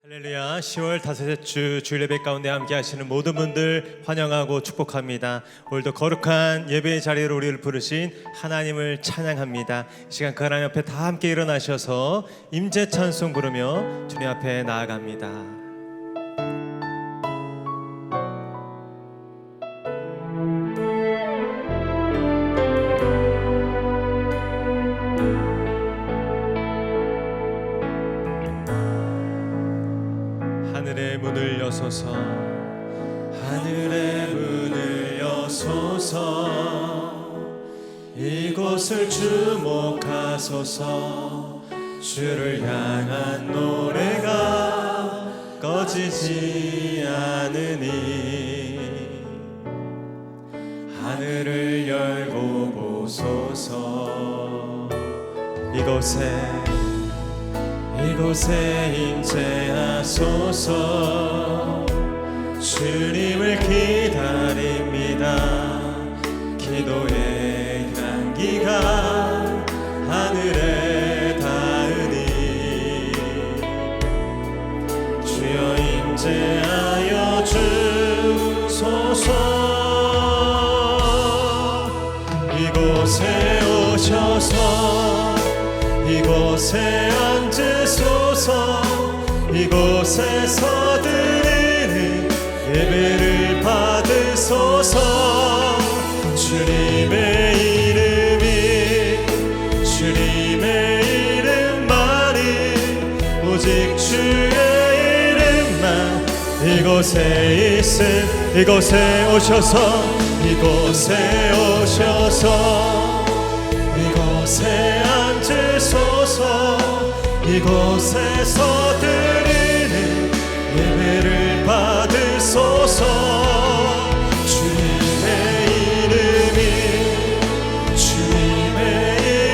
할렐루야. 10월 다섯째 주 주일 예배 가운데 함께 하시는 모든 분들 환영하고 축복합니다. 오늘도 거룩한 예배의 자리로 우리를 부르신 하나님을 찬양합니다. 이 시간 그 하나님 앞에 다 함께 일어나셔서 임재 찬송 부르며 주님 앞에 나아갑니다. 하늘의 문을 여소서, 하늘의 문을 여소서, 이곳을 주목하소서. 주를 향한 노래가 꺼지지 않으니 하늘을 열고 보소서. 이곳에 임재하소서. 주님을 기다립니다. 기도의 향기가 하늘에 닿으니 주여 임재하여 주소서. 이곳에 오셔서 이곳에 앉으소서. 이곳에서 드리는 예배를 받으소서. 주님의 이름만이 오직 주의 이름만 이곳에 오셔서 이곳에 앉으소서. 이곳에서 드리는 예배를 받으소서. 주님의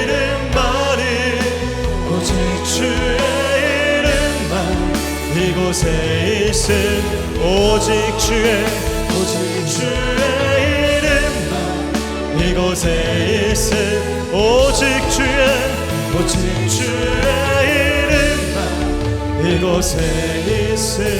이름만이 오직 주의 이름만 이곳에 있음. 오직 주의 이름만 이곳에 있음. 오직 주의 이름만 이곳에 있습니다.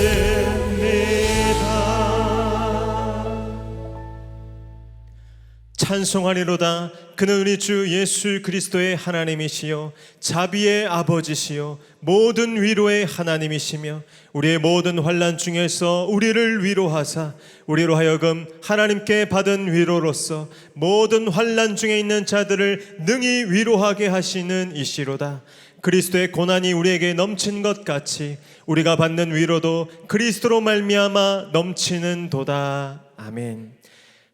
찬송하리로다. 그는 우리 주 예수 그리스도의 하나님이시요 자비의 아버지시요 모든 위로의 하나님이시며 우리의 모든 환난 중에서 우리를 위로하사 우리로 하여금 하나님께 받은 위로로서 모든 환난 중에 있는 자들을 능히 위로하게 하시는 이시로다. 그리스도의 고난이 우리에게 넘친 것 같이 우리가 받는 위로도 그리스도로 말미암아 넘치는 도다. 아멘.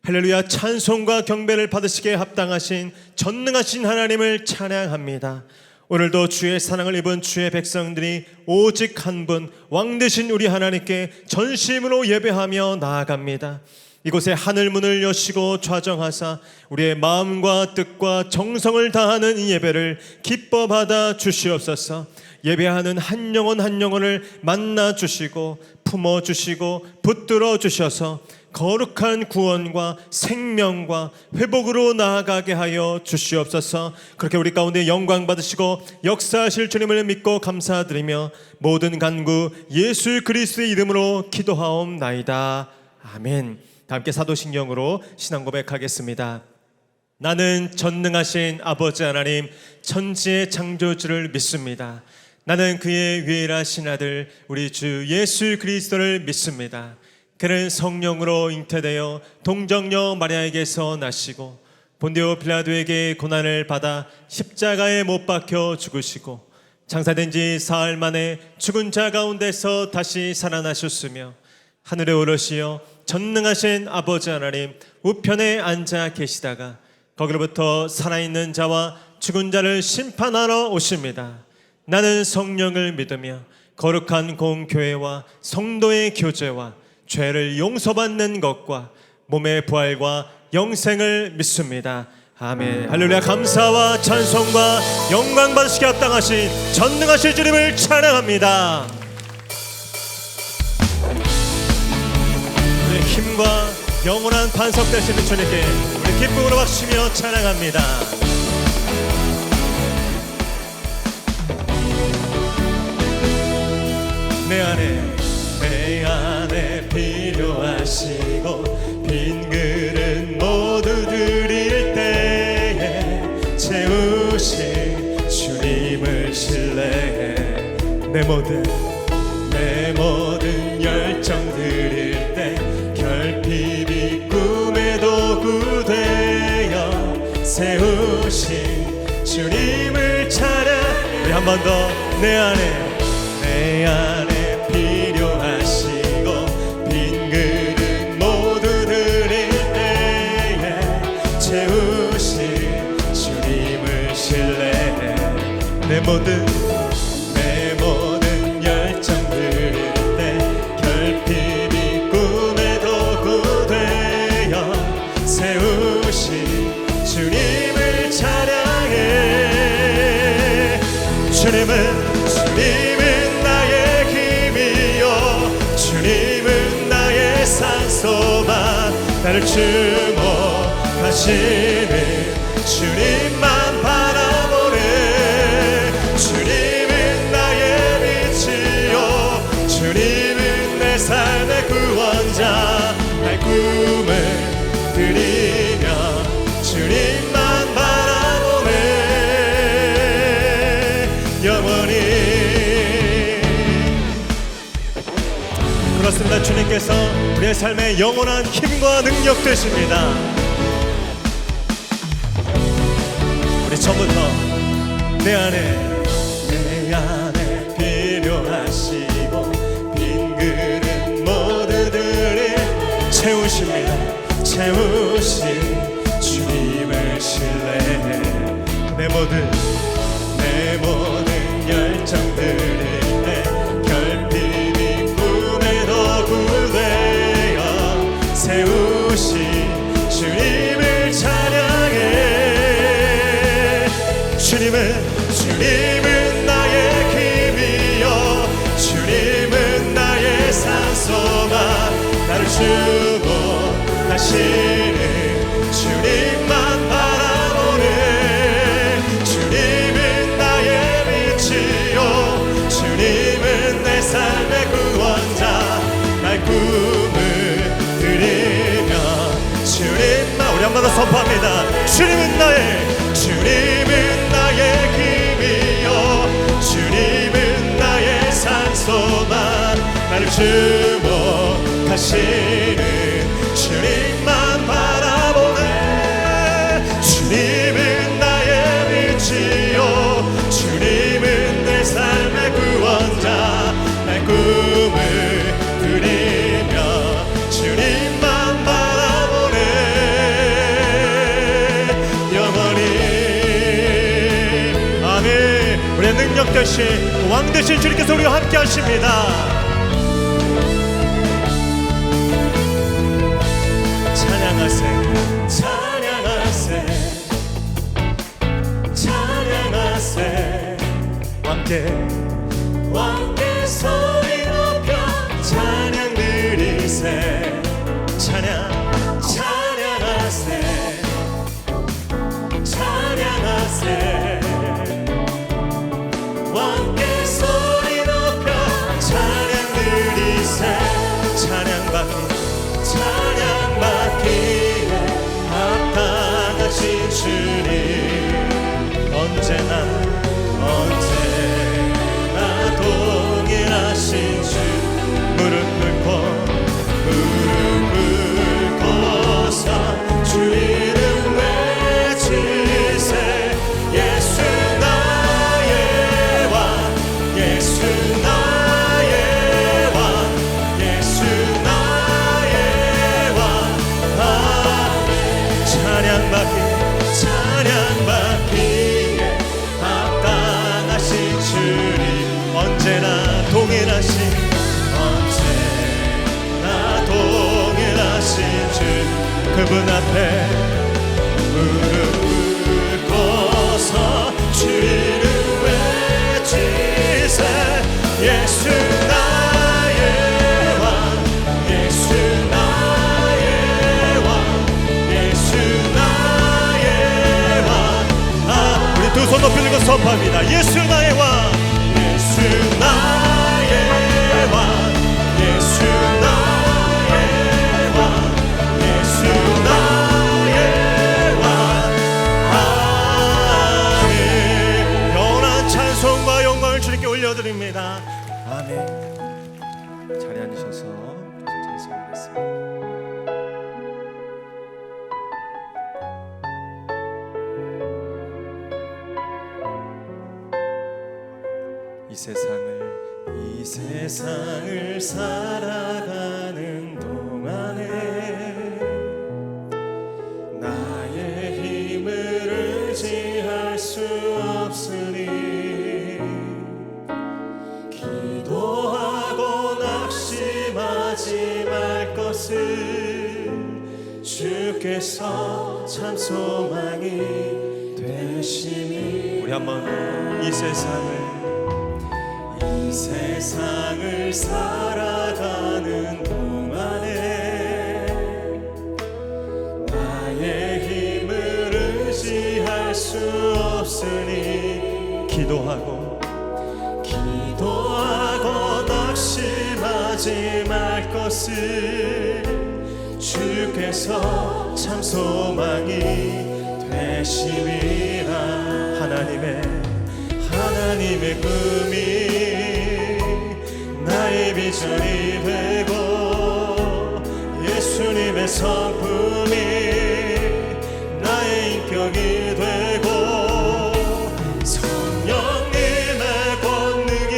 할렐루야. 찬송과 경배를 받으시기에 합당하신 전능하신 하나님을 찬양합니다. 오늘도 주의 사랑을 입은 주의 백성들이 오직 한 분 왕 되신 우리 하나님께 전심으로 예배하며 나아갑니다. 이곳에 하늘문을 여시고 좌정하사 우리의 마음과 뜻과 정성을 다하는 이 예배를 기뻐 받아 주시옵소서. 예배하는 한 영혼 한 영혼을 만나 주시고 품어 주시고 붙들어 주셔서 거룩한 구원과 생명과 회복으로 나아가게 하여 주시옵소서. 그렇게 우리 가운데 영광 받으시고 역사하실 주님을 믿고 감사드리며 모든 간구 예수 그리스도의 이름으로 기도하옵나이다. 아멘. 다 함께 사도신경으로 신앙 고백하겠습니다. 나는 전능하신 아버지 하나님 천지의 창조주를 믿습니다. 나는 그의 유일하신 아들 우리 주 예수 그리스도를 믿습니다. 그는 성령으로 잉태되어 동정녀 마리아에게서 나시고 본디오 빌라도에게 고난을 받아 십자가에 못 박혀 죽으시고 장사된 지 사흘 만에 죽은 자 가운데서 다시 살아나셨으며 하늘에 오르시어 전능하신 아버지 하나님 우편에 앉아 계시다가 거기로부터 살아있는 자와 죽은 자를 심판하러 오십니다. 나는 성령을 믿으며 거룩한 공교회와 성도의 교제와 죄를 용서받는 것과 몸의 부활과 영생을 믿습니다. 아멘. 할렐루야. 감사와 찬송과 영광 받으시기 합당하신 전능하신 주님을 찬양합니다. 우리의 힘과 영원한 반석 되시는 주님께 우리 기쁨으로 박수며 찬양합니다. 내 내 안에 필요하시고 빈 그릇 모두 드릴 때에 채우신 주님을 신뢰해 내 모든 열정 드릴 때 결핍이 꿈의 도구 되어 세우신 주님을 찬양. 우리 한 번 더. 내 안에 필요하시고 빈 그릇 모두 드릴 때에 채우신 주님을 신뢰해 내 모든 열정 드릴 때 결핍이 꿈의 도구 되어 세우신 주님을 찬양해. 주님은 나의 힘이요 주님은 나의 산소만 나를 주목하시는 주님만 바라보네. 주님은 나의 빛이요 주님은 내 삶의 구원자 날 꿈을 드리며 주님만 바라보네 영원히. 그렇습니다. 주님께서 우리의 삶에 영원한 힘과 능력 되십니다. 우리 처음부터 내 안에 필요하시고 빈 그릇 모두들이 채우십니다. 채우신 주님을 신뢰해 내 모든 열정 드릴 때 결핍이 꿈의 도구 되어 세우신 주님을 찬양해. 주님은 나의 힘이요 주님은 나의 산소만 나를 주목하시는 주님만 바라보네. 주님은 나의 빛이요 주님은 내 삶의 구원자 날 꿈을 드리며 주님만. 우리 한 번 더 선포합니다. 주님은 나의 힘이요 주님은 나의 산소만 나를 주목하시는 주님만 바라보네. 주님은 나의 빛이요 주님은 내 삶의 구원자 날 꿈을 드리며 주님만 바라보네 영원히. 아멘. 우리의 능력 되신 왕 되신 주님께서 우리와 함께 하십니다. 찬양하세 왕께 소리 높여 찬양 드리세. 찬양하세 왕께 소리 높여 찬양 드리세. 찬양받기에 합당하신 주님 언제나 동일하신 주. 무릎 꿇고서 주 이름 외치세. 예수 나의 왕 예수 나의 왕 예수 나의 왕. 아멘. 찬양받기에 합당하신 주님 언제나 동일하신 주. 그분 앞에 무릎 꿇고서 주 이름 외치세. 예수 나의 왕 예수 나의 왕 예수 나의 왕. 우리 두 손 높이 들고 선포합니다. 예수 나의 왕 예수 나의 왕 올려드립니다. 아멘. 자리에 앉으셔서 찬송하겠습니다. 이 세상을 살아가는 동안에 나의 힘을 의지할 수 없으니 기도하고 낙심하지 말 것을 주께서 참 소망이 되시니. 우리 한번 이 세상을 살아가는 동안에 나의 힘을 의지할 수 없으니 기도하고 낙심하지 말 것을 주께서 참 소망이 되시리라. 하나님의 꿈이 나의 비전이 되고 예수님의 성품이 나의 인격이 되고 성령님의 권능이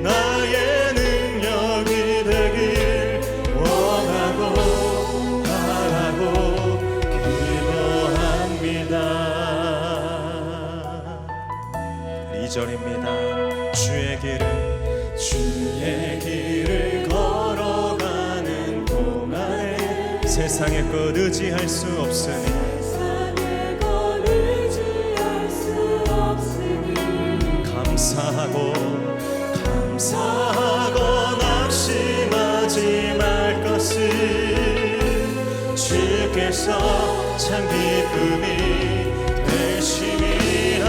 나의 능력이 되길 원하고 바라고 기도합니다. 2절입니다. 주의 길을 걸어가는 동안에 세상의 것 의지할 수 없으니 감사하고 낙심하지 말 것을 주께서 참 기쁨이 되시리라.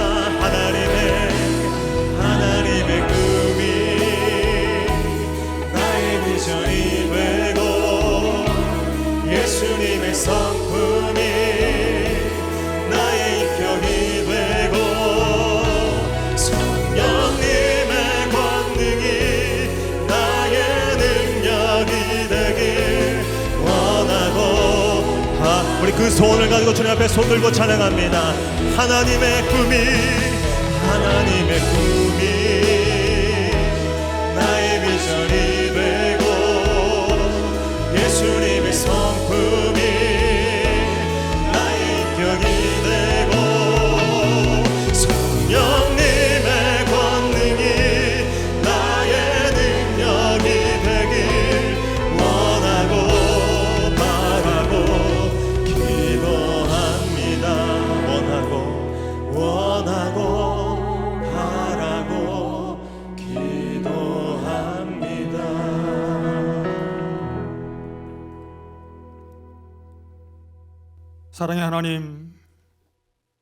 하나님의 꿈이 나의 비전이 되고 예수님의 성품이 나의 인격이 되고 성령님의 권능이 나의 능력이 되길 원하고. 우리 그 소원을 가지고 주님 앞에 손 들고 찬양합니다. 하나님의 꿈이 나의 비전이 되고 예수님의 성품이 나의 인격이 되고 성령님의 권능이 나의 능력이 되길 원하고 바라고 기도합니다. 원하고 바라고 기도합니다. 사랑의 하나님,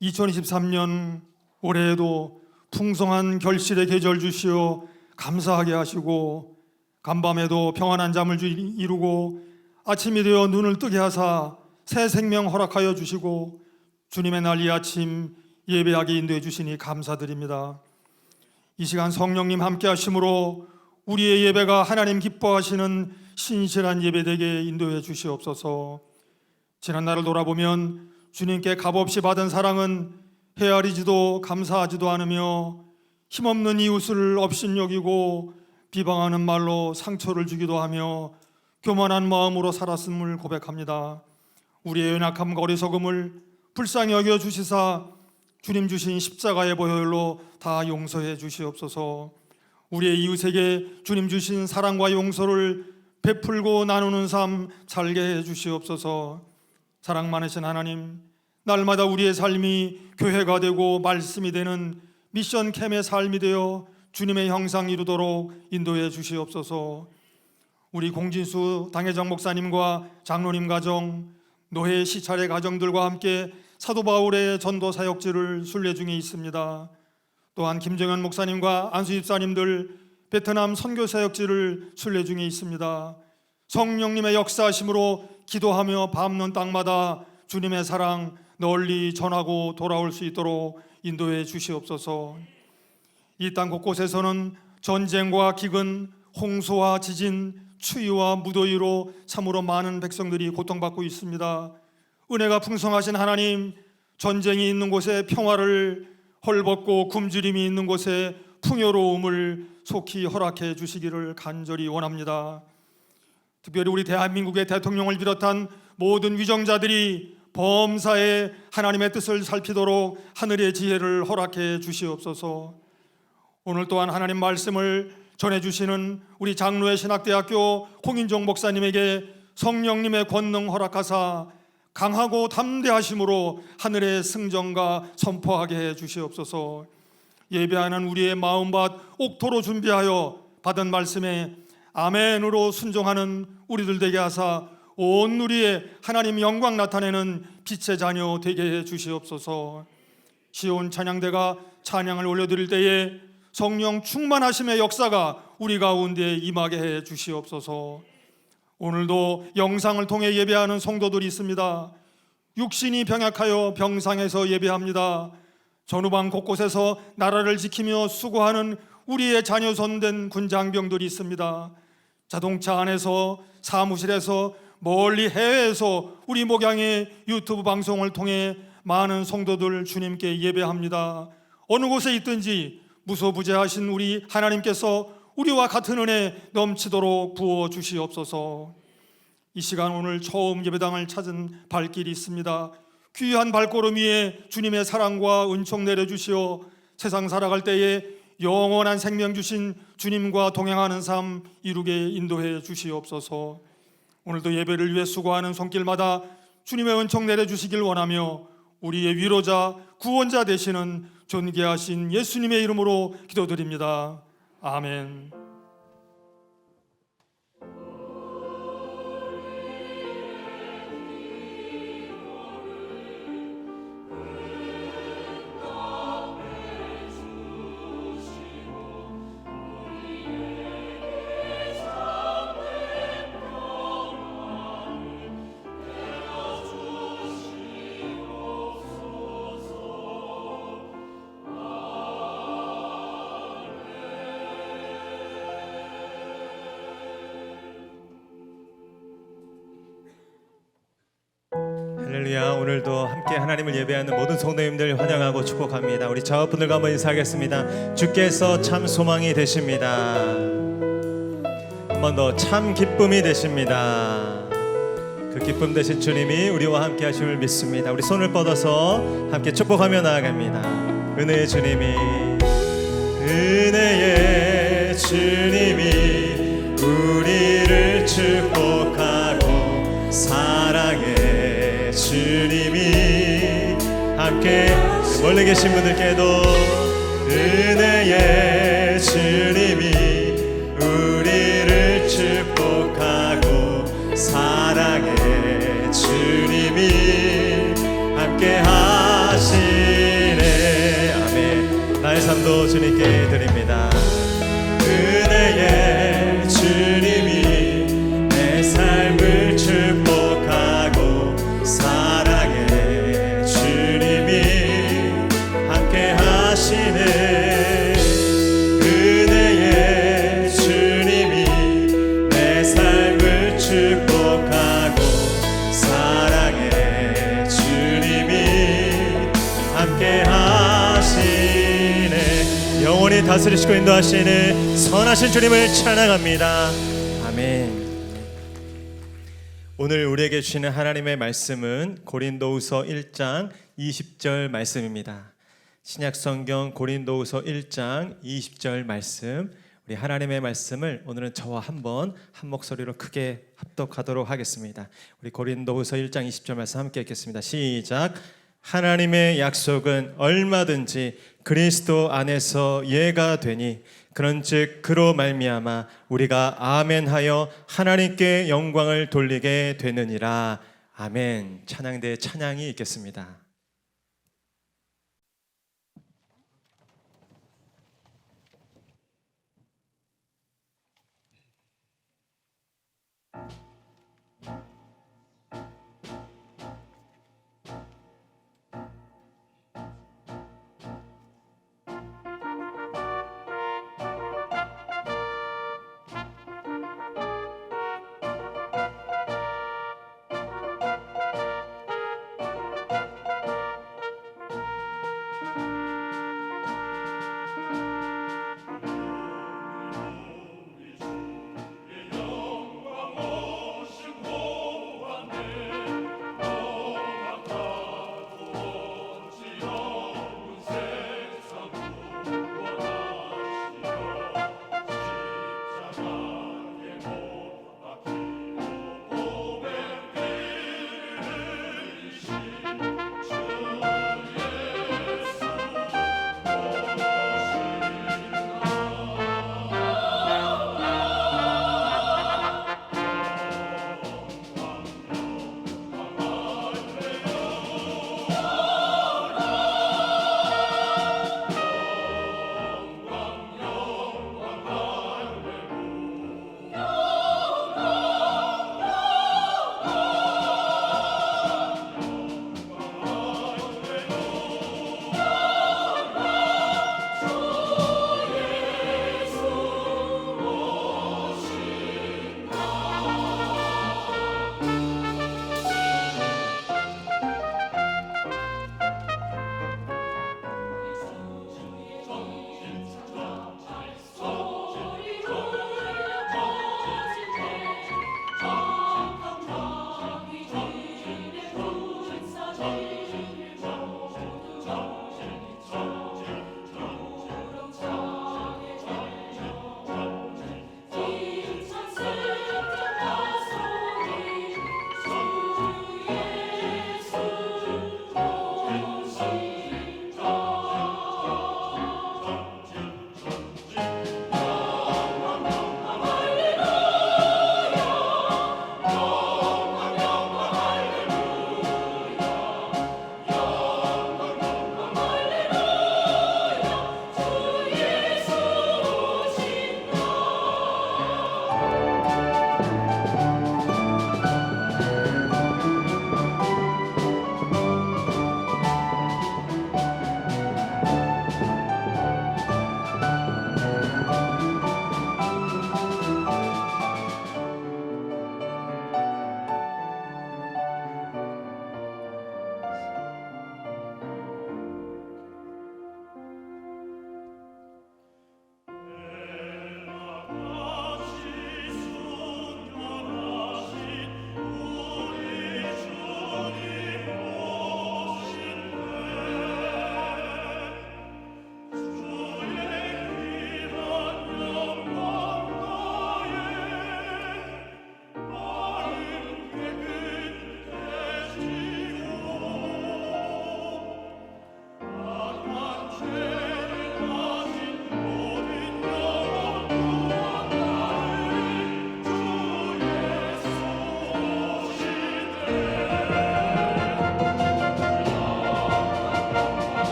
2023년 올해에도 풍성한 결실의 계절 주시어 감사하게 하시고 간밤에도 평안한 잠을 이루고 아침이 되어 눈을 뜨게 하사 새 생명 허락하여 주시고 주님의 날 이 아침 예배하게 인도해 주시니 감사드립니다. 이 시간 성령님 함께 하심으로 우리의 예배가 하나님 기뻐하시는 신실한 예배되게 인도해 주시옵소서. 지난 날을 돌아보면 주님께 값없이 받은 사랑은 헤아리지도 감사하지도 않으며 힘없는 이웃을 업신여기고 비방하는 말로 상처를 주기도 하며 교만한 마음으로 살았음을 고백합니다. 우리의 연약함과 어리석음을 불쌍히 여겨 주시사 주님 주신 십자가의 보혈로 다 용서해 주시옵소서. 우리의 이웃에게 주님 주신 사랑과 용서를 베풀고 나누는 삶 살게 해 주시옵소서. 사랑 많으신 하나님, 날마다 우리의 삶이 교회가 되고 말씀이 되는 미션 캠의 삶이 되어 주님의 형상 이루도록 인도해 주시옵소서. 우리 공진수 당회장 목사님과 장로님 가정, 노회 시찰의 가정들과 함께 사도 바울의 전도 사역지를 순례 중에 있습니다. 또한 김정현 목사님과 안수 집사님들 베트남 선교 사역지를 순례 중에 있습니다. 성령님의 역사하심으로 기도하며 밟는 땅마다 주님의 사랑 널리 전하고 돌아올 수 있도록 인도해 주시옵소서. 이 땅 곳곳에서는 전쟁과 기근, 홍수와 지진, 추위와 무더위로 참으로 많은 백성들이 고통받고 있습니다. 은혜가 풍성하신 하나님, 전쟁이 있는 곳에 평화를, 헐벗고 굶주림이 있는 곳에 풍요로움을 속히 허락해 주시기를 간절히 원합니다. 특별히 우리 대한민국의 대통령을 비롯한 모든 위정자들이 범사에 하나님의 뜻을 살피도록 하늘의 지혜를 허락해 주시옵소서. 오늘 또한 하나님 말씀을 전해주시는 우리 장로의 신학대학교 홍인종 목사님에게 성령님의 권능 허락하사 강하고 담대하심으로 하늘의 승전과 선포하게 해 주시옵소서. 예배하는 우리의 마음밭 옥토로 준비하여 받은 말씀에 아멘으로 순종하는 우리들 되게 하사 온 누리에 하나님 영광 나타내는 빛의 자녀 되게 해 주시옵소서. 시온 찬양대가 찬양을 올려드릴 때에 성령 충만하심의 역사가 우리 가운데 임하게 해 주시옵소서. 오늘도 영상을 통해 예배하는 성도들이 있습니다. 육신이 병약하여 병상에서 예배합니다. 전후방 곳곳에서 나라를 지키며 수고하는 우리의 자녀 손된 군장병들이 있습니다. 자동차 안에서, 사무실에서, 멀리 해외에서 우리 목양의 유튜브 방송을 통해 많은 성도들 주님께 예배합니다. 어느 곳에 있든지 무소부재하신 우리 하나님께서 우리와 같은 은혜 넘치도록 부어 주시옵소서. 이 시간 오늘 처음 예배당을 찾은 발길이 있습니다. 귀한 발걸음 위에 주님의 사랑과 은총 내려주시어 세상 살아갈 때에 영원한 생명 주신 주님과 동행하는 삶 이루게 인도해 주시옵소서. 오늘도 예배를 위해 수고하는 손길마다 주님의 은총 내려주시길 원하며 우리의 위로자, 구원자 되시는 존귀하신 예수님의 이름으로 기도드립니다. 아멘. 할렐루야. 오늘도 함께 하나님을 예배하는 모든 성도님들 환영하고 축복합니다. 우리 자업분들과 한번 인사하겠습니다. 주께서 참 소망이 되십니다. 한 번 더 참 기쁨이 되십니다. 그 기쁨 되신 주님이 우리와 함께 하심을 믿습니다. 우리 손을 뻗어서 함께 축복하며 나아갑니다. 은혜의 주님이, 은혜의 주님이 우리를 축복하고 사랑의 주님이 함께, 멀리 계신 분들께도 은혜의 주님이 우리를 축복하고 사랑의 주님이 함께 하시네. 아멘. 나의 삶도 주님께 드립니다. 은혜의 주님이 내 삶을 축복하고 사랑의 주님이 함께 하시네. 은혜의 주님이 내 삶을 축복하고 사랑의 주님이 함께 하시네. 영원히 다스리시고 인도하시는 선하신 주님을 찬양합니다. 아멘. 오늘 우리에게 주시는 하나님의 말씀은 고린도후서 1장 20절 말씀입니다. 신약성경 고린도후서 1장 20절 말씀, 우리 하나님의 말씀을 오늘은 저와 한번 한 목소리로 크게 합독하도록 하겠습니다. 우리 고린도후서 1장 20절 말씀 함께 읽겠습니다. 시작. 하나님의 약속은 얼마든지 그리스도 안에서 예가 되니 그런즉 그로 말미암아 우리가 아멘하여 하나님께 영광을 돌리게 되느니라. 아멘. 찬양대의 찬양이 있겠습니다.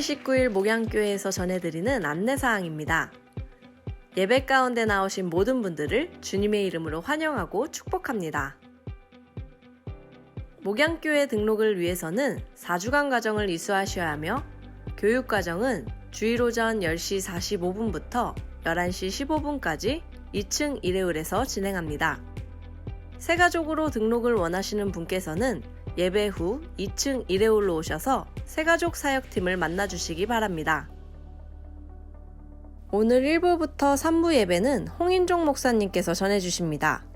19일 목양교회에서 전해드리는 안내사항입니다. 예배 가운데 나오신 모든 분들을 주님의 이름으로 환영하고 축복합니다. 목양교회 등록을 위해서는 4주간 과정을 이수하셔야 하며 교육과정은 주일 오전 10시 45분부터 11시 15분까지 2층 1회홀에서 진행합니다. 새가족으로 등록을 원하시는 분께서는 예배 후 2층 1회홀로 오셔서 새가족 사역팀을 만나주시기 바랍니다. 오늘 1부부터 3부 예배는 홍인종 목사님께서 전해주십니다.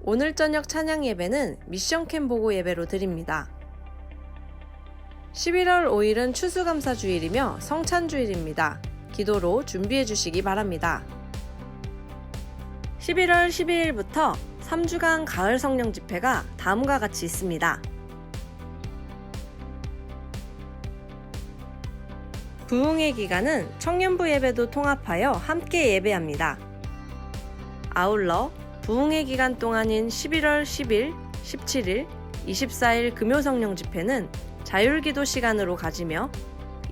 오늘 저녁 찬양 예배는 미션캠 보고 예배로 드립니다. 11월 5일은 추수감사주일이며 성찬주일입니다. 기도로 준비해 주시기 바랍니다. 11월 12일부터 3주간 가을 성령 집회가 다음과 같이 있습니다. 부흥의 기간은 청년부 예배도 통합하여 함께 예배합니다. 아울러 부흥의 기간 동안인 11월 10일, 17일, 24일 금요 성령 집회는 자율기도 시간으로 가지며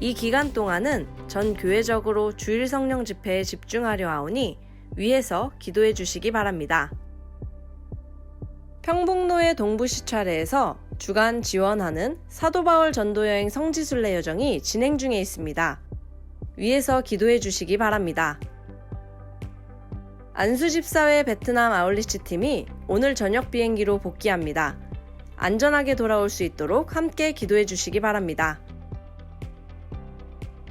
이 기간 동안은 전 교회적으로 주일 성령 집회에 집중하려 하오니 위에서 기도해 주시기 바랍니다. 평북로의 동부시찰회에서 주간 지원하는 사도바울 전도여행 성지순례 여정이 진행 중에 있습니다. 위에서 기도해 주시기 바랍니다. 안수집사회 베트남 아울리치 팀이 오늘 저녁 비행기로 복귀합니다. 안전하게 돌아올 수 있도록 함께 기도해 주시기 바랍니다.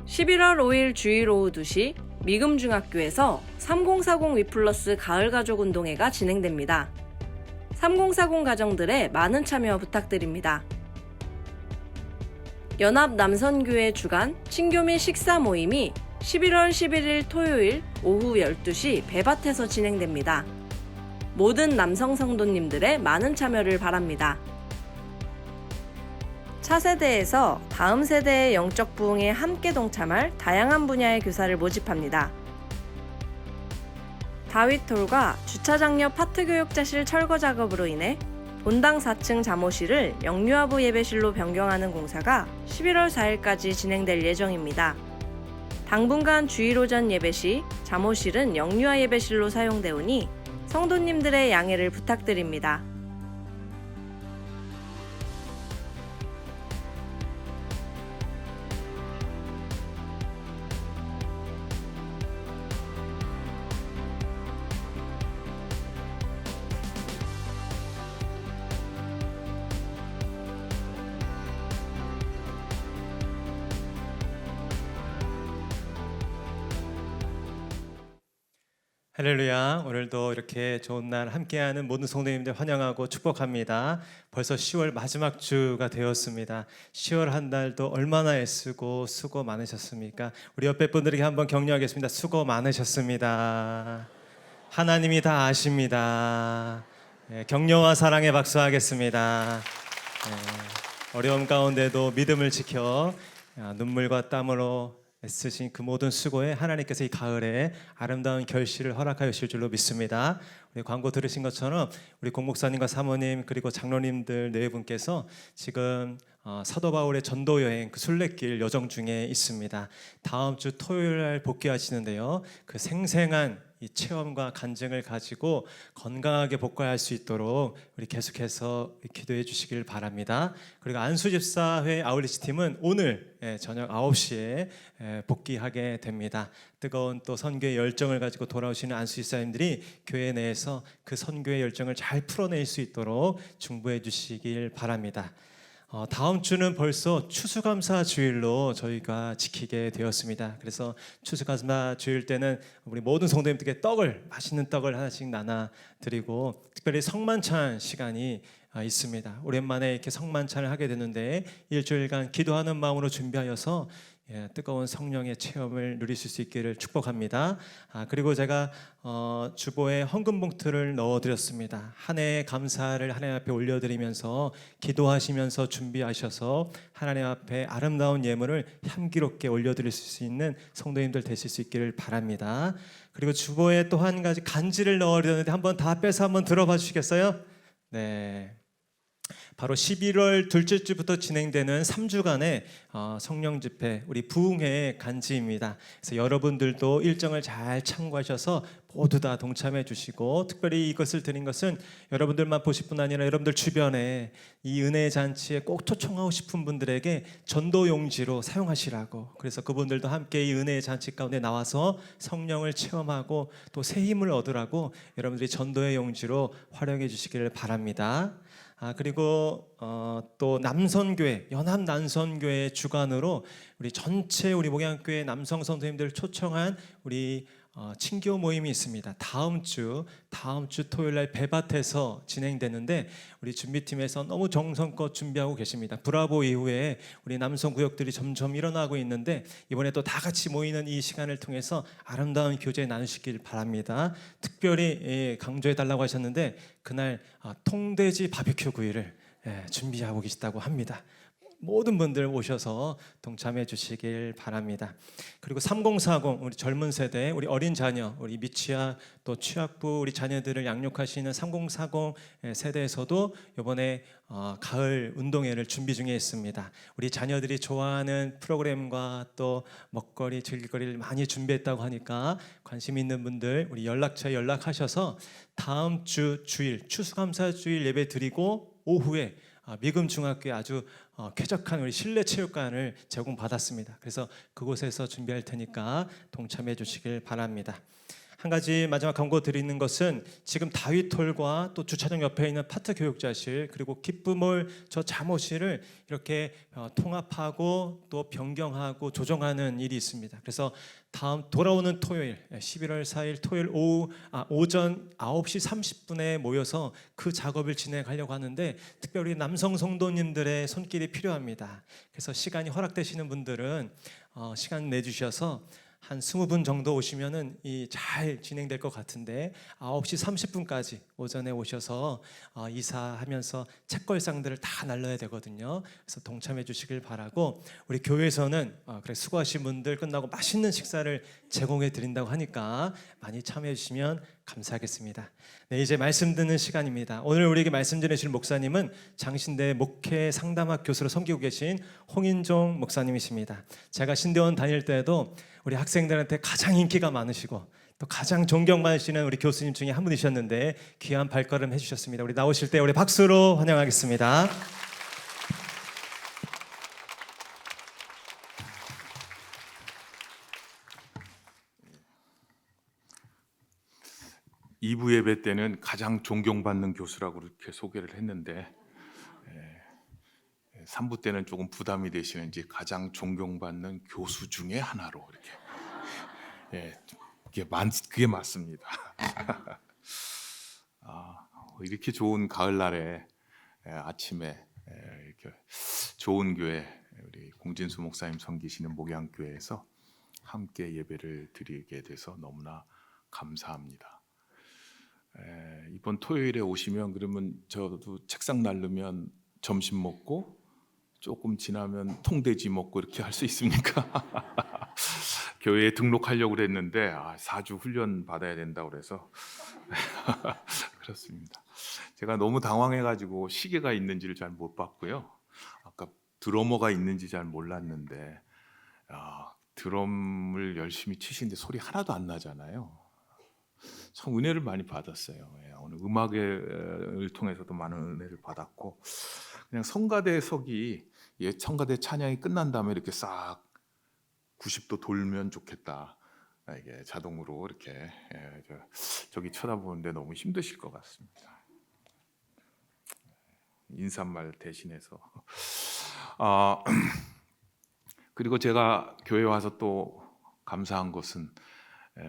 11월 5일 주일 오후 2시 미금중학교에서 3040 위플러스 가을가족운동회가 진행됩니다. 3040 가정들의 많은 참여 부탁드립니다. 연합남선교회 주간 친교 및 식사 모임이 11월 11일 토요일 오후 12시 배밭에서 진행됩니다. 모든 남성 성도님들의 많은 참여를 바랍니다. 차세대에서 다음 세대의 영적 부흥에 함께 동참할 다양한 분야의 교사를 모집합니다. 다윗홀과 주차장 옆 파트교육자실 철거 작업으로 인해 본당 4층 잠옷실을 영유아부 예배실로 변경하는 공사가 11월 4일까지 진행될 예정입니다. 당분간 주일 오전 예배 시 잠옷실은 영유아 예배실로 사용되오니 성도님들의 양해를 부탁드립니다. 할렐루야. 오늘도 이렇게 좋은 날 함께하는 모든 성도님들 환영하고 축복합니다. 벌써 10월 마지막 주가 되었습니다. 10월 한 달도 얼마나 애쓰고 수고 많으셨습니까? 우리 옆에 분들에게 한번 격려하겠습니다. 수고 많으셨습니다. 하나님이 다 아십니다. 격려와 사랑의 박수 하겠습니다. 어려움 가운데도 믿음을 지켜 눈물과 땀으로 애쓰신 그 모든 수고에 하나님께서 이 가을에 아름다운 결실을 허락하여 주실 줄로 믿습니다. 우리 광고 들으신 것처럼 우리 공목사님과 사모님 그리고 장로님들 네 분께서 지금 사도 바울의 전도 여행 그 순례길 여정 중에 있습니다. 다음 주 토요일 날 복귀하시는데요. 그 생생한 이 체험과 간증을 가지고 건강하게 복귀할 수 있도록 우리 계속해서 기도해 주시길 바랍니다. 그리고 안수집사회 아울리치 팀은 오늘 저녁 9시에 복귀하게 됩니다. 뜨거운 또 선교의 열정을 가지고 돌아오시는 안수집사님들이 교회 내에서 그 선교의 열정을 잘 풀어낼 수 있도록 중보해 주시길 바랍니다. 다음 주는 벌써 추수감사 주일로 저희가 지키게 되었습니다. 그래서 추수감사 주일 때는 우리 모든 성도님들께 맛있는 떡을 하나씩 나눠 드리고 특별히 성만찬 시간이 있습니다. 오랜만에 이렇게 성만찬을 하게 되는데 일주일간 기도하는 마음으로 준비하여서 뜨거운 성령의 체험을 누리실 수 있기를 축복합니다. 그리고 제가 주보에 헌금 봉투를 넣어드렸습니다. 한 해의 감사를 하나님 앞에 올려드리면서 기도하시면서 준비하셔서 하나님 앞에 아름다운 예물을 향기롭게 올려드릴 수 있는 성도님들 되실 수 있기를 바랍니다. 그리고 주보에 또 한 가지 간지를 넣어드렸는데 한번 다 빼서 한번 들어봐 주시겠어요? 네. 바로 11월 둘째 주부터 진행되는 3주간의 성령 집회, 우리 부흥회의 간지입니다. 그래서 여러분들도 일정을 잘 참고하셔서 모두 다 동참해 주시고, 특별히 이것을 드린 것은 여러분들만 보실 뿐 아니라 여러분들 주변에 이 은혜의 잔치에 꼭 초청하고 싶은 분들에게 전도 용지로 사용하시라고. 그래서 그분들도 함께 이 은혜의 잔치 가운데 나와서 성령을 체험하고 또 새 힘을 얻으라고 여러분들이 전도의 용지로 활용해 주시기를 바랍니다. 그리고 또 남선교회, 연합 남선교회 주관으로 우리 전체 우리 목양교회 남성 성도님들 초청한 우리 친교 모임이 있습니다. 다음 주 토요일 날 배밭에서 진행되는데, 우리 준비팀에서 너무 정성껏 준비하고 계십니다. 브라보 이후에 우리 남성 구역들이 점점 일어나고 있는데, 이번에 또 다 같이 모이는 이 시간을 통해서 아름다운 교제 나누시길 바랍니다. 특별히 강조해 달라고 하셨는데, 그날 통돼지 바비큐 구이를 준비하고 계시다고 합니다. 모든 분들 오셔서 동참해 주시길 바랍니다. 그리고 3040 우리 젊은 세대, 우리 어린 자녀, 우리 미취학 또 취학부 우리 자녀들을 양육하시는 3040 세대에서도 이번에 가을 운동회를 준비 중에 있습니다. 우리 자녀들이 좋아하는 프로그램과 또 먹거리, 즐길거리를 많이 준비했다고 하니까 관심 있는 분들 우리 연락처에 연락하셔서 다음 주 주일 추수감사 주일 예배 드리고 오후에 미금 중학교에 아주 쾌적한 우리 실내 체육관을 제공받았습니다. 그래서 그곳에서 준비할 테니까 동참해 주시길 바랍니다. 한 가지 마지막 광고 드리는 것은 지금 다윗홀과 또 주차장 옆에 있는 파트 교육자실 그리고 기쁨홀 저 잠옷실을 이렇게 통합하고 또 변경하고 조정하는 일이 있습니다. 그래서 다음 돌아오는 토요일 11월 4일 토요일 오전 9시 30분에 모여서 그 작업을 진행하려고 하는데, 특별히 남성 성도님들의 손길이 필요합니다. 그래서 시간이 허락되시는 분들은 시간 내주셔서 한 20분 정도 오시면은 잘 진행될 것 같은데, 9시 30분까지 오전에 오셔서 이사하면서 책걸상들을 다 날려야 되거든요. 그래서 동참해 주시길 바라고, 우리 교회에서는 그래 수고하신 분들 끝나고 맛있는 식사를 제공해 드린다고 하니까 많이 참여해 주시면 감사하겠습니다. 네, 이제 말씀 듣는 시간입니다. 오늘 우리에게 말씀 전해주실 목사님은 장신대 목회 상담학 교수로 섬기고 계신 홍인종 목사님이십니다. 제가 신대원 다닐 때에도 우리 학생들한테 가장 인기가 많으시고 또 가장 존경받으시는 우리 교수님 중에 한 분이셨는데 귀한 발걸음 해주셨습니다. 우리 나오실 때 우리 박수로 환영하겠습니다. 이부 예배 때는 가장 존경받는 교수라고 이렇게 소개를 했는데, 3부 때는 조금 부담이 되시는지 가장 존경받는 교수 중에 하나로 이렇게, 그게 맞습니다. 이렇게 좋은 가을날에 아침에 이렇게 좋은 교회 우리 공진수 목사님 섬기시는 목양교회에서 함께 예배를 드리게 돼서 너무나 감사합니다. 이번 토요일에 오시면 그러면 저도 책상 날르면 점심 먹고 조금 지나면 통돼지 먹고 이렇게 할 수 있습니까? 교회에 등록하려고 그랬는데 4주 훈련 받아야 된다고 그래서 그렇습니다. 제가 너무 당황해가지고 시계가 있는지를 잘 못 봤고요. 아까 드러머가 있는지 잘 몰랐는데 드럼을 열심히 치시는데 소리 하나도 안 나잖아요. 참 은혜를 많이 받았어요. 오늘 음악을 통해서도 많은 은혜를 받았고, 그냥 성가대석이 성가대 찬양이 끝난 다음에 이렇게 싹 90도 돌면 좋겠다. 이게 자동으로 이렇게 저기 쳐다보는데 너무 힘드실 것 같습니다. 인사말 대신해서. 그리고 제가 교회 와서 또 감사한 것은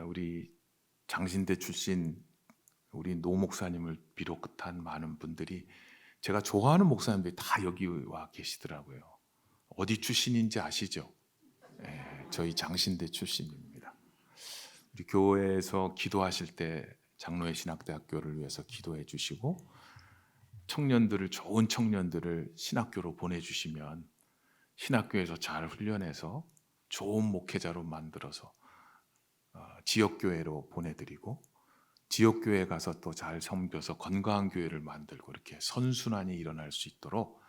우리 장신대 출신 우리 노 목사님을 비롯한 많은 분들이, 제가 좋아하는 목사님들이 다 여기 와 계시더라고요. 어디 출신인지 아시죠? 저희 장신대 출신입니다. 우리 교회에서 기도하실 때 장로회 신학대학교를 위해서 기도해 주시고, 좋은 청년들을 신학교로 보내주시면 신학교에서 잘 훈련해서 좋은 목회자로 만들어서 지역교회로 보내드리고, 지역 교회 가서 또 잘 섬겨서 건강한 교회를 만들고 이렇게 선순환이 일어날 수 있도록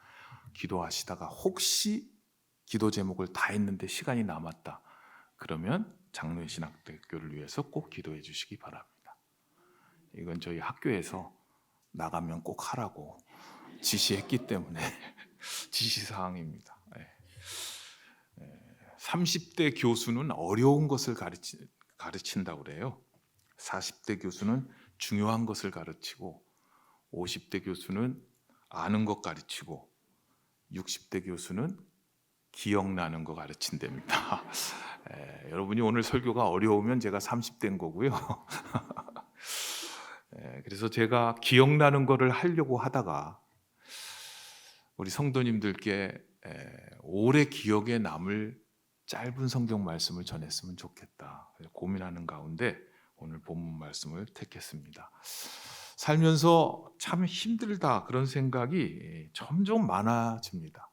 기도하시다가 혹시 기도 제목을 다 했는데 시간이 남았다 그러면 장로의 신학대학교를 위해서 꼭 기도해 주시기 바랍니다. 이건 저희 학교에서 나가면 꼭 하라고 지시했기 때문에 지시사항입니다. 30대 교수는 어려운 것을 가르친다고 그래요. 40대 교수는 중요한 것을 가르치고 50대 교수는 아는 것 가르치고 60대 교수는 기억나는 거 가르친답니다. 여러분이 오늘 설교가 어려우면 제가 30대인 거고요. 그래서 제가 기억나는 거를 하려고 하다가 우리 성도님들께 오래 기억에 남을 짧은 성경 말씀을 전했으면 좋겠다 고민하는 가운데 오늘 본문 말씀을 택했습니다. 살면서 참 힘들다 그런 생각이 점점 많아집니다.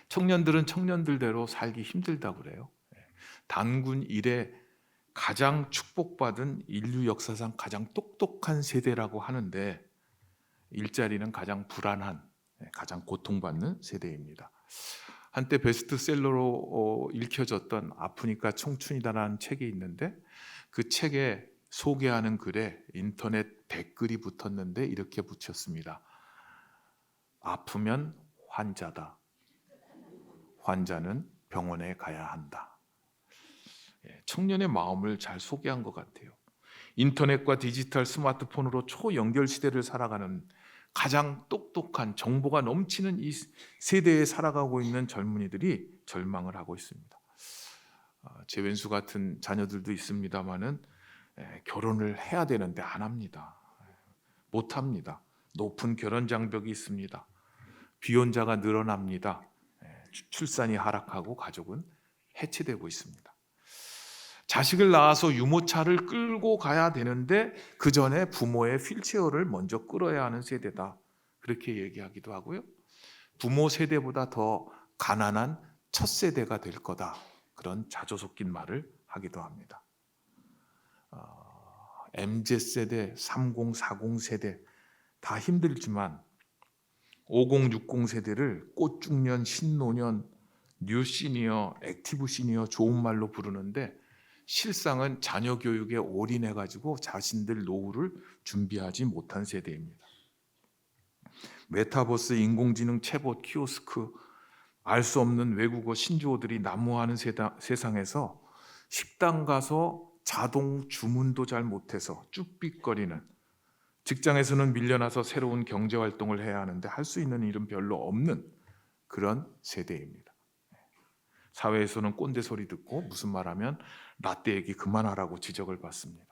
청년들은 청년들대로 살기 힘들다고 그래요. 단군 이래 가장 축복받은 인류 역사상 가장 똑똑한 세대라고 하는데 일자리는 가장 불안한, 가장 고통받는 세대입니다. 한때 베스트셀러로 읽혀졌던 아프니까 청춘이다라는 책이 있는데 그 책에 소개하는 글에 인터넷 댓글이 붙었는데 이렇게 붙였습니다. 아프면 환자다. 환자는 병원에 가야 한다. 청년의 마음을 잘 소개한 것 같아요. 인터넷과 디지털 스마트폰으로 초연결 시대를 살아가는 가장 똑똑한 정보가 넘치는 이 세대에 살아가고 있는 젊은이들이 절망을 하고 있습니다. 제 왼수 같은 자녀들도 있습니다만은 결혼을 해야 되는데 안 합니다. 못 합니다. 높은 결혼 장벽이 있습니다. 비혼자가 늘어납니다. 출산이 하락하고 가족은 해체되고 있습니다. 자식을 낳아서 유모차를 끌고 가야 되는데 그 전에 부모의 휠체어를 먼저 끌어야 하는 세대다. 그렇게 얘기하기도 하고요. 부모 세대보다 더 가난한 첫 세대가 될 거다. 그런 자조 섞인 말을 하기도 합니다. MZ세대, 30, 40 세대 다 힘들지만 50, 60 세대를 꽃중년, 신노년, 뉴 시니어, 액티브 시니어 좋은 말로 부르는데 실상은 자녀 교육에 올인해가지고 자신들 노후를 준비하지 못한 세대입니다. 메타버스, 인공지능, 챗봇, 키오스크, 알 수 없는 외국어 신조어들이 난무하는 세상에서 식당 가서 자동 주문도 잘 못해서 쭈삣거리는, 직장에서는 밀려나서 새로운 경제활동을 해야 하는데 할 수 있는 일은 별로 없는 그런 세대입니다. 사회에서는 꼰대 소리 듣고 무슨 말하면 라떼 얘기 그만하라고 지적을 받습니다.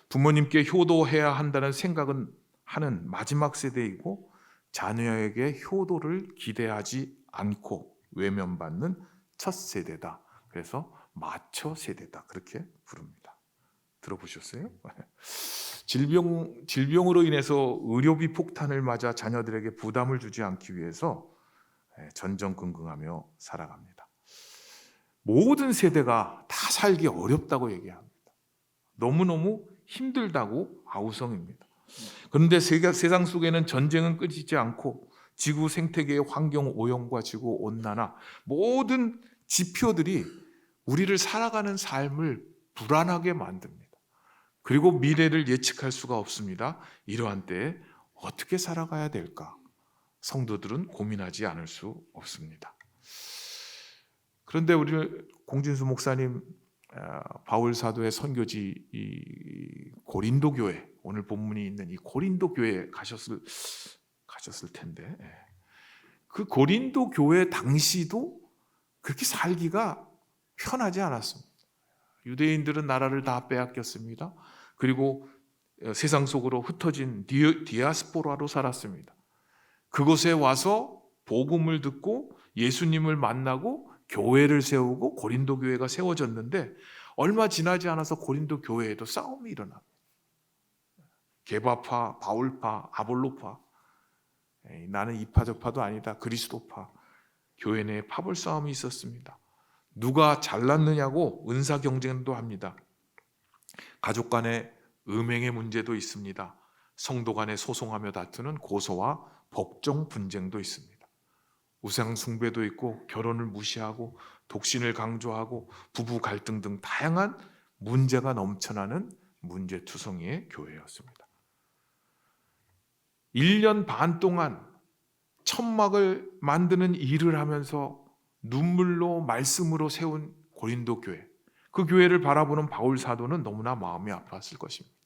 부모님께 효도해야 한다는 생각은 하는 마지막 세대이고 자녀에게 효도를 기대하지 않고 외면받는 첫 세대다. 그래서 마처 세대다. 그렇게 부릅니다. 들어보셨어요? 질병으로 인해서 의료비 폭탄을 맞아 자녀들에게 부담을 주지 않기 위해서 전전긍긍하며 살아갑니다. 모든 세대가 다 살기 어렵다고 얘기합니다. 너무너무 힘들다고 아우성입니다. 그런데 세상 속에는 전쟁은 끊이지 않고 지구 생태계의 환경 오염과 지구 온난화 모든 지표들이 우리를 살아가는 삶을 불안하게 만듭니다. 그리고 미래를 예측할 수가 없습니다. 이러한 때에 어떻게 살아가야 될까? 성도들은 고민하지 않을 수 없습니다. 그런데 우리 공진수 목사님 바울 사도의 선교지 이 고린도 교회, 오늘 본문이 있는 이 고린도 교회에 가셨을 텐데 그 고린도 교회 당시도 그렇게 살기가 편하지 않았습니다. 유대인들은 나라를 다 빼앗겼습니다. 그리고 세상 속으로 흩어진 디아스포라로 살았습니다. 그곳에 와서 복음을 듣고 예수님을 만나고 교회를 세우고 고린도 교회가 세워졌는데 얼마 지나지 않아서 고린도 교회에도 싸움이 일어납니다. 게바파, 바울파, 아볼로파, 나는 이파 저파도 아니다, 그리스도파, 교회 내에 파벌 싸움이 있었습니다. 누가 잘났느냐고 은사 경쟁도 합니다. 가족 간에 음행의 문제도 있습니다. 성도 간에 소송하며 다투는 고소와 법정 분쟁도 있습니다. 우상 숭배도 있고 결혼을 무시하고 독신을 강조하고 부부 갈등 등 다양한 문제가 넘쳐나는 문제투성이의 교회였습니다. 1년 반 동안 천막을 만드는 일을 하면서 눈물로 말씀으로 세운 고린도 교회, 그 교회를 바라보는 바울 사도는 너무나 마음이 아팠을 것입니다.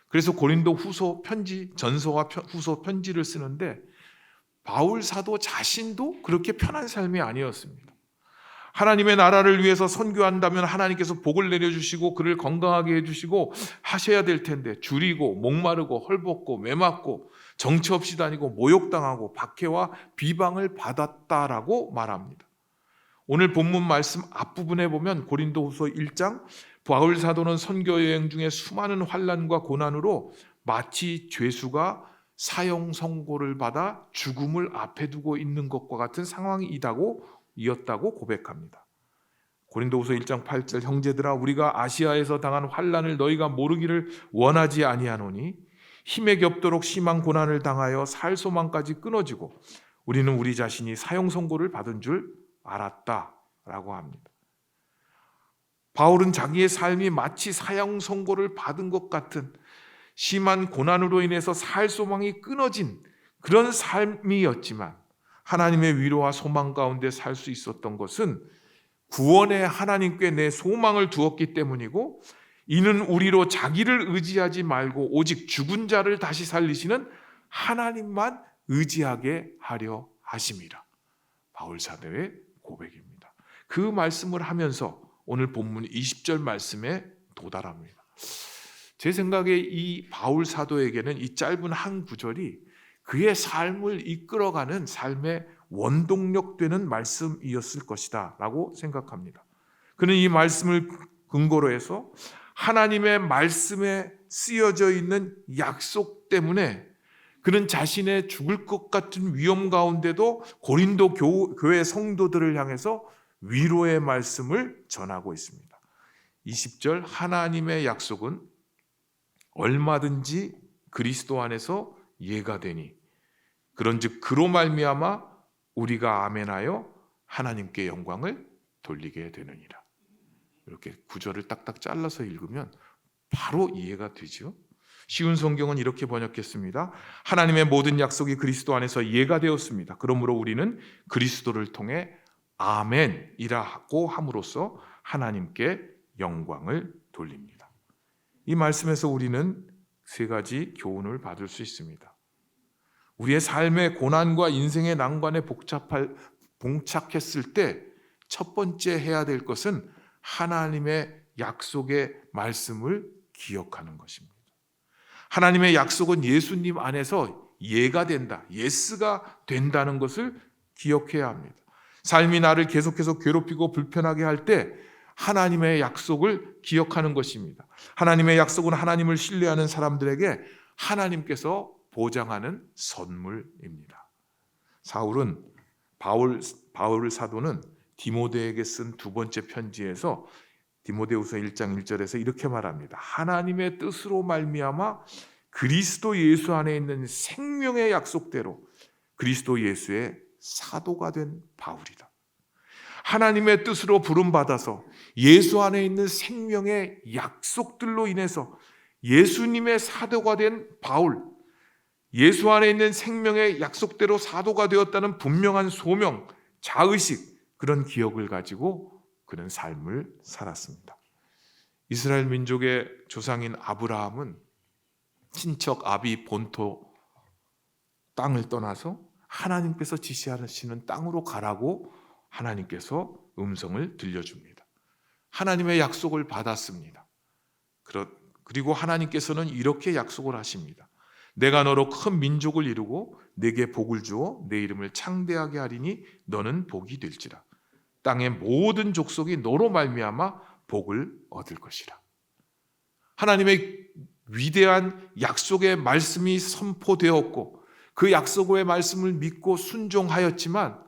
그래서 고린도 후서 편지, 전서와 후서 편지를 쓰는데 바울 사도 자신도 그렇게 편한 삶이 아니었습니다. 하나님의 나라를 위해서 선교한다면 하나님께서 복을 내려주시고 그를 건강하게 해주시고 하셔야 될 텐데 줄이고 목마르고 헐벗고 매맞고 정처 없이 다니고 모욕당하고 박해와 비방을 받았다라고 말합니다. 오늘 본문 말씀 앞부분에 보면 고린도후서 1장 바울 사도는 선교 여행 중에 수많은 환난과 고난으로 마치 죄수가 사형 선고를 받아 죽음을 앞에 두고 있는 것과 같은 상황이었다고 고백합니다. 고린도후서 1장 8절 형제들아 우리가 아시아에서 당한 환난을 너희가 모르기를 원하지 아니하노니 힘에 겹도록 심한 고난을 당하여 살 소망까지 끊어지고 우리는 우리 자신이 사형 선고를 받은 줄 알았다라고 합니다. 바울은 자기의 삶이 마치 사형 선고를 받은 것 같은 심한 고난으로 인해서 살 소망이 끊어진 그런 삶이었지만 하나님의 위로와 소망 가운데 살 수 있었던 것은 구원의 하나님께 내 소망을 두었기 때문이고 이는 우리로 자기를 의지하지 말고 오직 죽은 자를 다시 살리시는 하나님만 의지하게 하려 하심이라. 바울 사도의 고백입니다. 그 말씀을 하면서 오늘 본문 20절 말씀에 도달합니다. 제 생각에 이 바울 사도에게는 이 짧은 한 구절이 그의 삶을 이끌어가는 삶의 원동력 되는 말씀이었을 것이다 라고 생각합니다. 그는 이 말씀을 근거로 해서 하나님의 말씀에 쓰여져 있는 약속 때문에 그는 자신의 죽을 것 같은 위험 가운데도 고린도 교회 성도들을 향해서 위로의 말씀을 전하고 있습니다. 20절 하나님의 약속은 얼마든지 그리스도 안에서 예가 되니 그런즉 그로 말미암아 우리가 아멘하여 하나님께 영광을 돌리게 되느니라. 이렇게 구절을 딱딱 잘라서 읽으면 바로 이해가 되죠. 쉬운 성경은 이렇게 번역했습니다. 하나님의 모든 약속이 그리스도 안에서 예가 되었습니다. 그러므로 우리는 그리스도를 통해 아멘이라고 함으로써 하나님께 영광을 돌립니다. 이 말씀에서 우리는 세 가지 교훈을 받을 수 있습니다. 우리의 삶의 고난과 인생의 난관에 봉착했을 때 첫 번째 해야 될 것은 하나님의 약속의 말씀을 기억하는 것입니다. 하나님의 약속은 예수님 안에서 예가 된다, 예스가 된다는 것을 기억해야 합니다. 삶이 나를 계속해서 괴롭히고 불편하게 할 때 하나님의 약속을 기억하는 것입니다. 하나님의 약속은 하나님을 신뢰하는 사람들에게 하나님께서 보장하는 선물입니다. 바울 사도는 디모데에게 쓴 두 번째 편지에서 디모데후서 1장 1절에서 이렇게 말합니다. 하나님의 뜻으로 말미암아 그리스도 예수 안에 있는 생명의 약속대로 그리스도 예수의 사도가 된 바울이다. 하나님의 뜻으로 부름받아서 예수 안에 있는 생명의 약속들로 인해서 예수님의 사도가 된 바울, 예수 안에 있는 생명의 약속대로 사도가 되었다는 분명한 소명, 자의식, 그런 기억을 가지고 그는 삶을 살았습니다. 이스라엘 민족의 조상인 아브라함은 친척 아비 본토 땅을 떠나서 하나님께서 지시하시는 땅으로 가라고 하나님께서 음성을 들려줍니다. 하나님의 약속을 받았습니다. 그리고 하나님께서는 이렇게 약속을 하십니다. 내가 너로 큰 민족을 이루고 내게 복을 주어 내 이름을 창대하게 하리니 너는 복이 될지라. 땅의 모든 족속이 너로 말미암아 복을 얻을 것이라. 하나님의 위대한 약속의 말씀이 선포되었고 그 약속의 말씀을 믿고 순종하였지만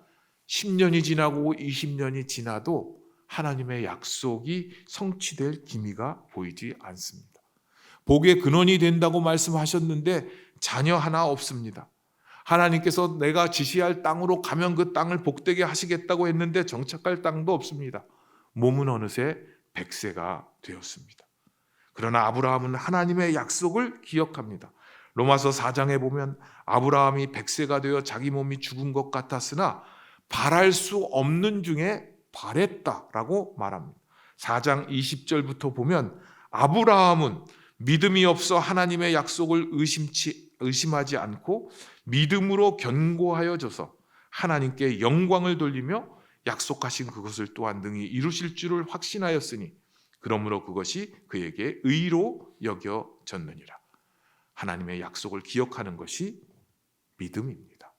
10년이 지나고 20년이 지나도 하나님의 약속이 성취될 기미가 보이지 않습니다. 복의 근원이 된다고 말씀하셨는데 자녀 하나 없습니다. 하나님께서 내가 지시할 땅으로 가면 그 땅을 복되게 하시겠다고 했는데 정착할 땅도 없습니다. 몸은 어느새 100세가 되었습니다. 그러나 아브라함은 하나님의 약속을 기억합니다. 로마서 4장에 보면 아브라함이 100세가 되어 자기 몸이 죽은 것 같았으나 바랄 수 없는 중에 바랬다라고 말합니다. 4장 20절부터 보면 아브라함은 믿음이 없어 하나님의 약속을 의심하지 않고 믿음으로 견고하여져서 하나님께 영광을 돌리며 약속하신 그것을 또한 능히 이루실 줄을 확신하였으니 그러므로 그것이 그에게 의로 여겨졌느니라. 하나님의 약속을 기억하는 것이 믿음입니다.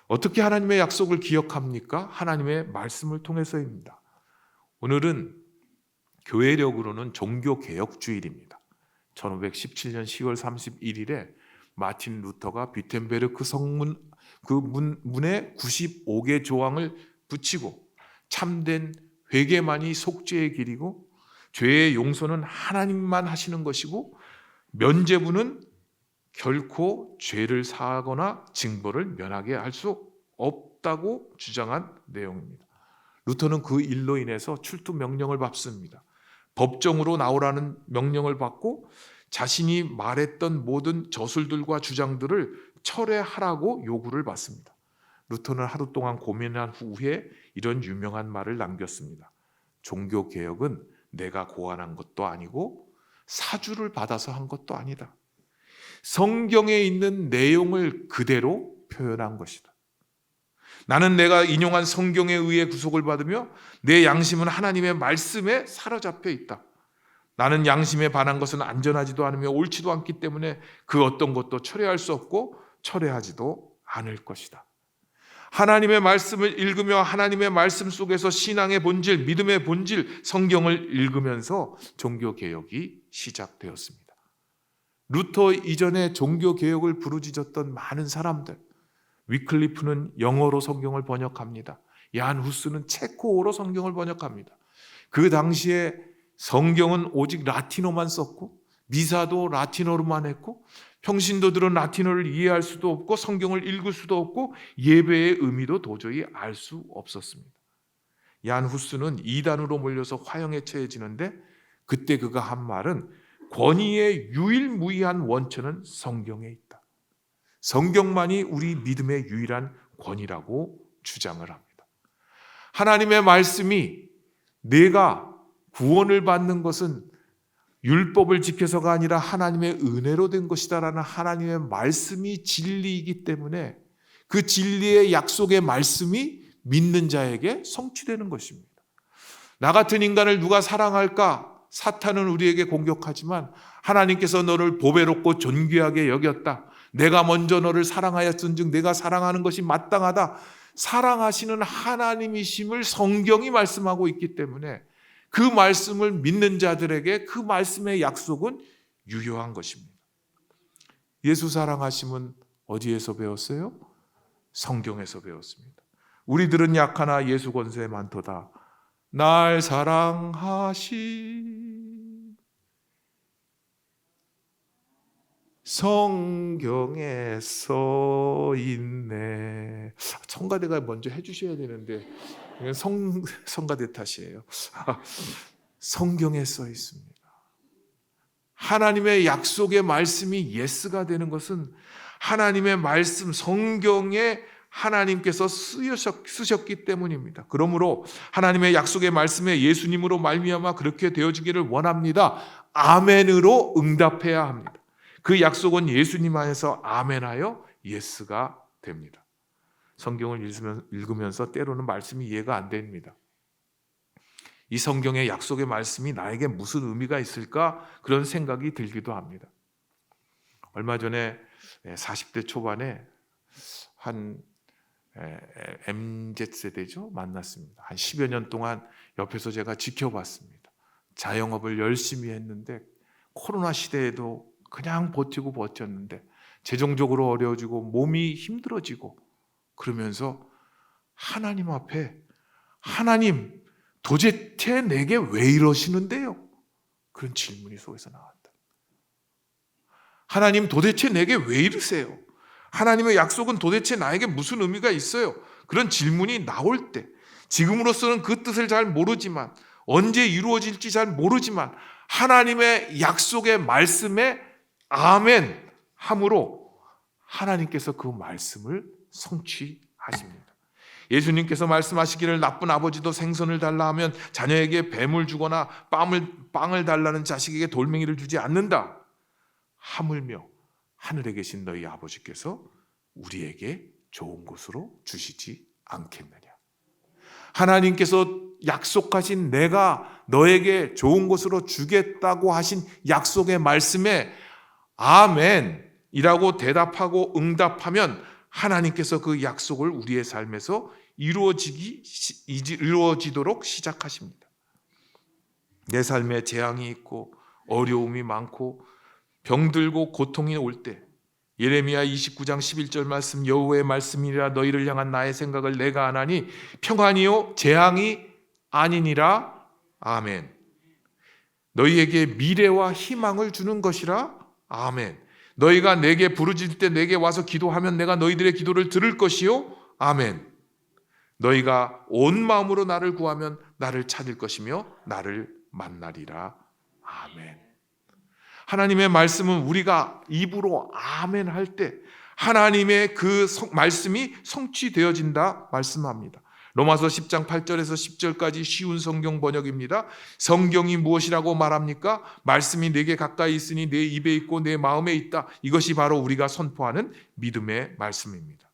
어떻게 하나님의 약속을 기억합니까? 하나님의 말씀을 통해서입니다. 오늘은 교회력으로는 종교개혁주일입니다. 1517년 10월 31일에 마틴 루터가 비텐베르크 성문 문에 95개 조항을 붙이고 참된 회개만이 속죄의 길이고 죄의 용서는 하나님만 하시는 것이고 면죄부는 결코 죄를 사하거나 징벌을 면하게 할 수 없다고 주장한 내용입니다. 루터는 그 일로 인해서 출두 명령을 받습니다. 법정으로 나오라는 명령을 받고 자신이 말했던 모든 저술들과 주장들을 철회하라고 요구를 받습니다. 루터는 하루 동안 고민한 후에 이런 유명한 말을 남겼습니다. 종교개혁은 내가 고안한 것도 아니고 사주를 받아서 한 것도 아니다. 성경에 있는 내용을 그대로 표현한 것이다. 나는 내가 인용한 성경에 의해 구속을 받으며 내 양심은 하나님의 말씀에 사로잡혀 있다. 나는 양심에 반한 것은 안전하지도 않으며 옳지도 않기 때문에 그 어떤 것도 철회할 수 없고 철회하지도 않을 것이다. 하나님의 말씀을 읽으며 하나님의 말씀 속에서 신앙의 본질, 믿음의 본질, 성경을 읽으면서 종교개혁이 시작되었습니다. 루터 이전에 종교개혁을 부르짖었던 많은 사람들, 위클리프는 영어로 성경을 번역합니다. 얀 후스는 체코어로 성경을 번역합니다. 그 당시에 성경은 오직 라틴어만 썼고 미사도 라틴어로만 했고 평신도들은 라틴어를 이해할 수도 없고 성경을 읽을 수도 없고 예배의 의미도 도저히 알 수 없었습니다. 얀 후스는 이단으로 몰려서 화형에 처해지는데 그때 그가 한 말은 권위의 유일무이한 원천은 성경에 있다. 성경만이 우리 믿음의 유일한 권위라고 주장을 합니다. 하나님의 말씀이 내가 구원을 받는 것은 율법을 지켜서가 아니라 하나님의 은혜로 된 것이다라는 하나님의 말씀이 진리이기 때문에 그 진리의 약속의 말씀이 믿는 자에게 성취되는 것입니다. 나 같은 인간을 누가 사랑할까? 사탄은 우리에게 공격하지만 하나님께서 너를 보배롭고 존귀하게 여겼다. 내가 먼저 너를 사랑하였은즉 내가 사랑하는 것이 마땅하다. 사랑하시는 하나님이심을 성경이 말씀하고 있기 때문에 그 말씀을 믿는 자들에게 그 말씀의 약속은 유효한 것입니다. 예수 사랑하심은 어디에서 배웠어요? 성경에서 배웠습니다. 우리들은 약하나 예수 권세 많도다. 날 사랑하시 성경에 써 있네. 성가대가 먼저 해주셔야 되는데 성가대 탓이에요. 성경에 써 있습니다. 하나님의 약속의 말씀이 예스가 되는 것은 하나님의 말씀 성경에 하나님께서 쓰셨기 때문입니다. 그러므로 하나님의 약속의 말씀에 예수님으로 말미암아 그렇게 되어지기를 원합니다. 아멘으로 응답해야 합니다. 그 약속은 예수님 안에서 아멘하여 예스가 됩니다. 성경을 읽으면서 때로는 말씀이 이해가 안 됩니다. 이 성경의 약속의 말씀이 나에게 무슨 의미가 있을까? 그런 생각이 들기도 합니다. 얼마 전에 40대 초반에 한 MZ세대죠? 만났습니다. 한 10여 년 동안 옆에서 제가 지켜봤습니다. 자영업을 열심히 했는데 코로나 시대에도 그냥 버티고 버텼는데 재정적으로 어려워지고 몸이 힘들어지고 그러면서 하나님 앞에 하나님 도대체 내게 왜 이러시는데요? 그런 질문이 속에서 나왔다. 하나님 도대체 내게 왜 이러세요? 하나님의 약속은 도대체 나에게 무슨 의미가 있어요? 그런 질문이 나올 때 지금으로서는 그 뜻을 잘 모르지만 언제 이루어질지 잘 모르지만 하나님의 약속의 말씀에 아멘 함으로 하나님께서 그 말씀을 성취하십니다. 예수님께서 말씀하시기를 나쁜 아버지도 생선을 달라 하면 자녀에게 뱀을 주거나 빵을 달라는 자식에게 돌멩이를 주지 않는다. 하물며 하늘에 계신 너희 아버지께서 우리에게 좋은 것으로 주시지 않겠느냐. 하나님께서 약속하신 내가 너에게 좋은 것으로 주겠다고 하신 약속의 말씀에 아멘이라고 대답하고 응답하면 하나님께서 그 약속을 우리의 삶에서 이루어지도록 시작하십니다. 내 삶에 재앙이 있고 어려움이 많고 병들고 고통이 올 때 예레미야 29장 11절 말씀 여호와의 말씀이라 너희를 향한 나의 생각을 내가 아나니 평안이요 재앙이 아니니라. 아멘. 너희에게 미래와 희망을 주는 것이라. 아멘. 너희가 내게 부르짖을 때 내게 와서 기도하면 내가 너희들의 기도를 들을 것이요. 아멘. 너희가 온 마음으로 나를 구하면 나를 찾을 것이며 나를 만나리라. 아멘. 하나님의 말씀은 우리가 입으로 아멘 할 때 하나님의 그 말씀이 성취되어진다 말씀합니다. 로마서 10장 8절에서 10절까지 쉬운 성경 번역입니다. 성경이 무엇이라고 말합니까? 말씀이 내게 가까이 있으니 내 입에 있고 내 마음에 있다. 이것이 바로 우리가 선포하는 믿음의 말씀입니다.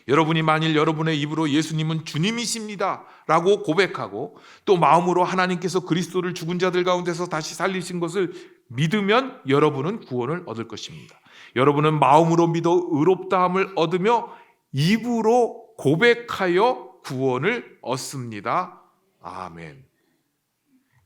여러분이 만일 여러분의 입으로 예수님은 주님이십니다 라고 고백하고 또 마음으로 하나님께서 그리스도를 죽은 자들 가운데서 다시 살리신 것을 믿으면 여러분은 구원을 얻을 것입니다. 여러분은 마음으로 믿어 의롭다함을 얻으며 입으로 고백하여 구원을 얻습니다. 아멘.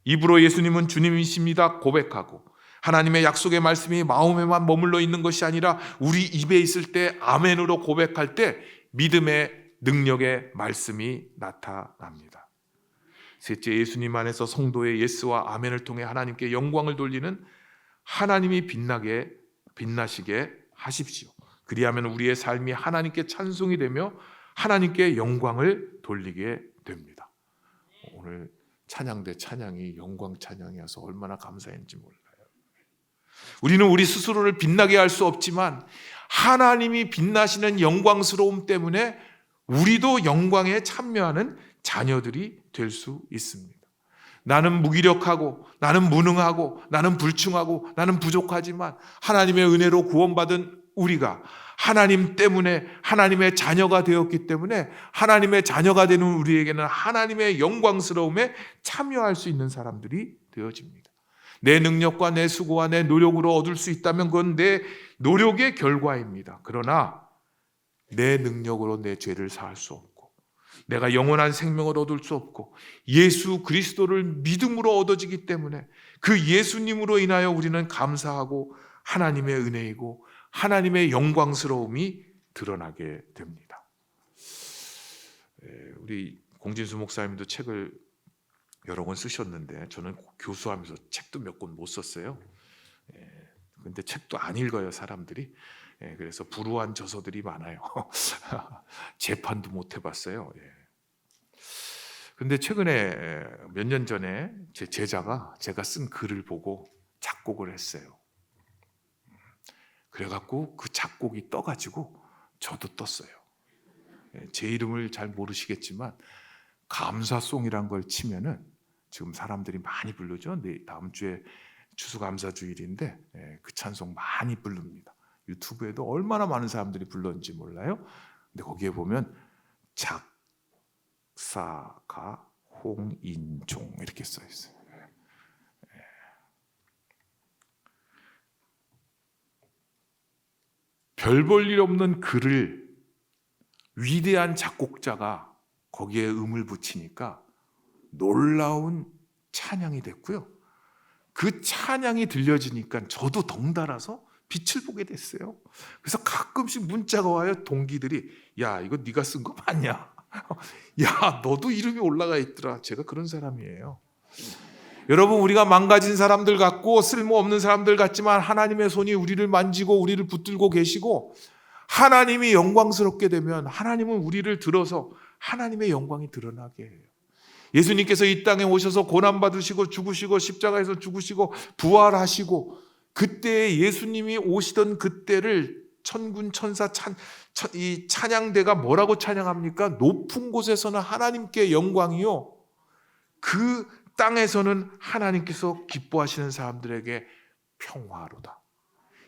입으로 예수님은 주님이십니다 고백하고 하나님의 약속의 말씀이 마음에만 머물러 있는 것이 아니라 우리 입에 있을 때 아멘으로 고백할 때 믿음의 능력의 말씀이 나타납니다. 셋째, 예수님 안에서 성도의 예스와 아멘을 통해 하나님께 영광을 돌리는 하나님이 빛나시게 하십시오. 그리하면 우리의 삶이 하나님께 찬송이 되며 하나님께 영광을 돌리게 됩니다. 오늘 찬양대 찬양이 영광 찬양이어서 얼마나 감사했는지 몰라요. 우리는 우리 스스로를 빛나게 할 수 없지만 하나님이 빛나시는 영광스러움 때문에 우리도 영광에 참여하는 자녀들이 될 수 있습니다. 나는 무기력하고 나는 무능하고 나는 불충하고 나는 부족하지만 하나님의 은혜로 구원받은 우리가 하나님 때문에 하나님의 자녀가 되었기 때문에 하나님의 자녀가 되는 우리에게는 하나님의 영광스러움에 참여할 수 있는 사람들이 되어집니다. 내 능력과 내 수고와 내 노력으로 얻을 수 있다면 그건 내 노력의 결과입니다. 그러나 내 능력으로 내 죄를 사할 수 없고 내가 영원한 생명을 얻을 수 없고 예수 그리스도를 믿음으로 얻어지기 때문에 그 예수님으로 인하여 우리는 감사하고 하나님의 은혜이고 하나님의 영광스러움이 드러나게 됩니다. 우리 공진수 목사님도 책을 여러 권 쓰셨는데 저는 교수하면서 책도 몇 권 못 썼어요. 근데 책도 안 읽어요 사람들이. 그래서 불우한 저서들이 많아요. 재판도 못 해봤어요. 근데 최근에 몇 년 전에 제 제자가 제가 쓴 글을 보고 작곡을 했어요. 그래갖고 그 작곡이 떠가지고 저도 떴어요. 제 이름을 잘 모르시겠지만 감사송이란 걸 치면은 지금 사람들이 많이 부르죠. 다음 주에 추수감사주일인데 그 찬송 많이 부릅니다. 유튜브에도 얼마나 많은 사람들이 불렀는지 몰라요. 근데 거기에 보면 작사가 홍인종 이렇게 써 있어요. 별 볼 일 없는 글을 위대한 작곡자가 거기에 음을 붙이니까 놀라운 찬양이 됐고요. 그 찬양이 들려지니까 저도 덩달아서 빛을 보게 됐어요. 그래서 가끔씩 문자가 와요. 동기들이 야 이거 네가 쓴 거 맞냐? 야 너도 이름이 올라가 있더라. 제가 그런 사람이에요. 여러분, 우리가 망가진 사람들 같고 쓸모없는 사람들 같지만 하나님의 손이 우리를 만지고 우리를 붙들고 계시고, 하나님이 영광스럽게 되면 하나님은 우리를 들어서 하나님의 영광이 드러나게 해요. 예수님께서 이 땅에 오셔서 고난받으시고 죽으시고 십자가에서 죽으시고 부활하시고, 그때 예수님이 오시던 그때를 천군 천사 이 찬양대가 뭐라고 찬양합니까? 높은 곳에서는 하나님께 영광이요, 그 땅에서는 하나님께서 기뻐하시는 사람들에게 평화로다.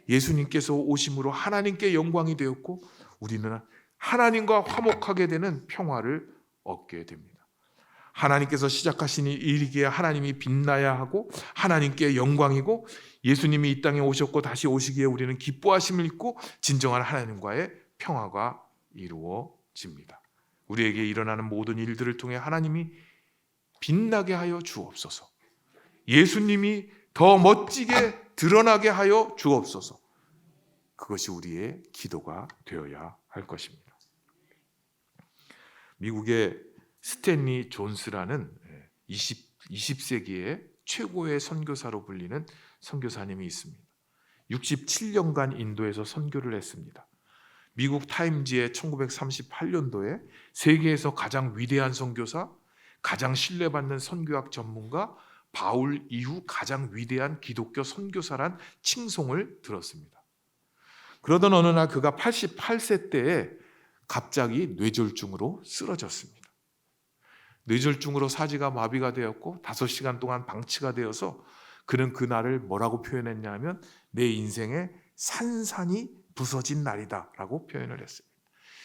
예수님께서 오심으로 하나님께 영광이 되었고 우리는 하나님과 화목하게 되는 평화를 얻게 됩니다. 하나님께서 시작하신 일이기에 하나님이 빛나야 하고 하나님께 영광이고, 예수님이 이 땅에 오셨고 다시 오시기에 우리는 기뻐하심을 입고 진정한 하나님과의 평화가 이루어집니다. 우리에게 일어나는 모든 일들을 통해 하나님이 빛나게 하여 주옵소서. 예수님이 더 멋지게 드러나게 하여 주옵소서. 그것이 우리의 기도가 되어야 할 것입니다. 미국의 스탠리 존스라는 20세기의 최고의 선교사로 불리는 선교사님이 있습니다. 67년간 인도에서 선교를 했습니다. 미국 타임지에 1938년도에 세계에서 가장 위대한 선교사, 가장 신뢰받는 선교학 전문가, 바울 이후 가장 위대한 기독교 선교사란 칭송을 들었습니다. 그러던 어느 날 그가 88세 때에 갑자기 뇌졸중으로 쓰러졌습니다. 뇌졸중으로 사지가 마비가 되었고 5시간 동안 방치가 되어서 그는 그날을 뭐라고 표현했냐면 내 인생의 산산이 부서진 날이다 라고 표현을 했습니다.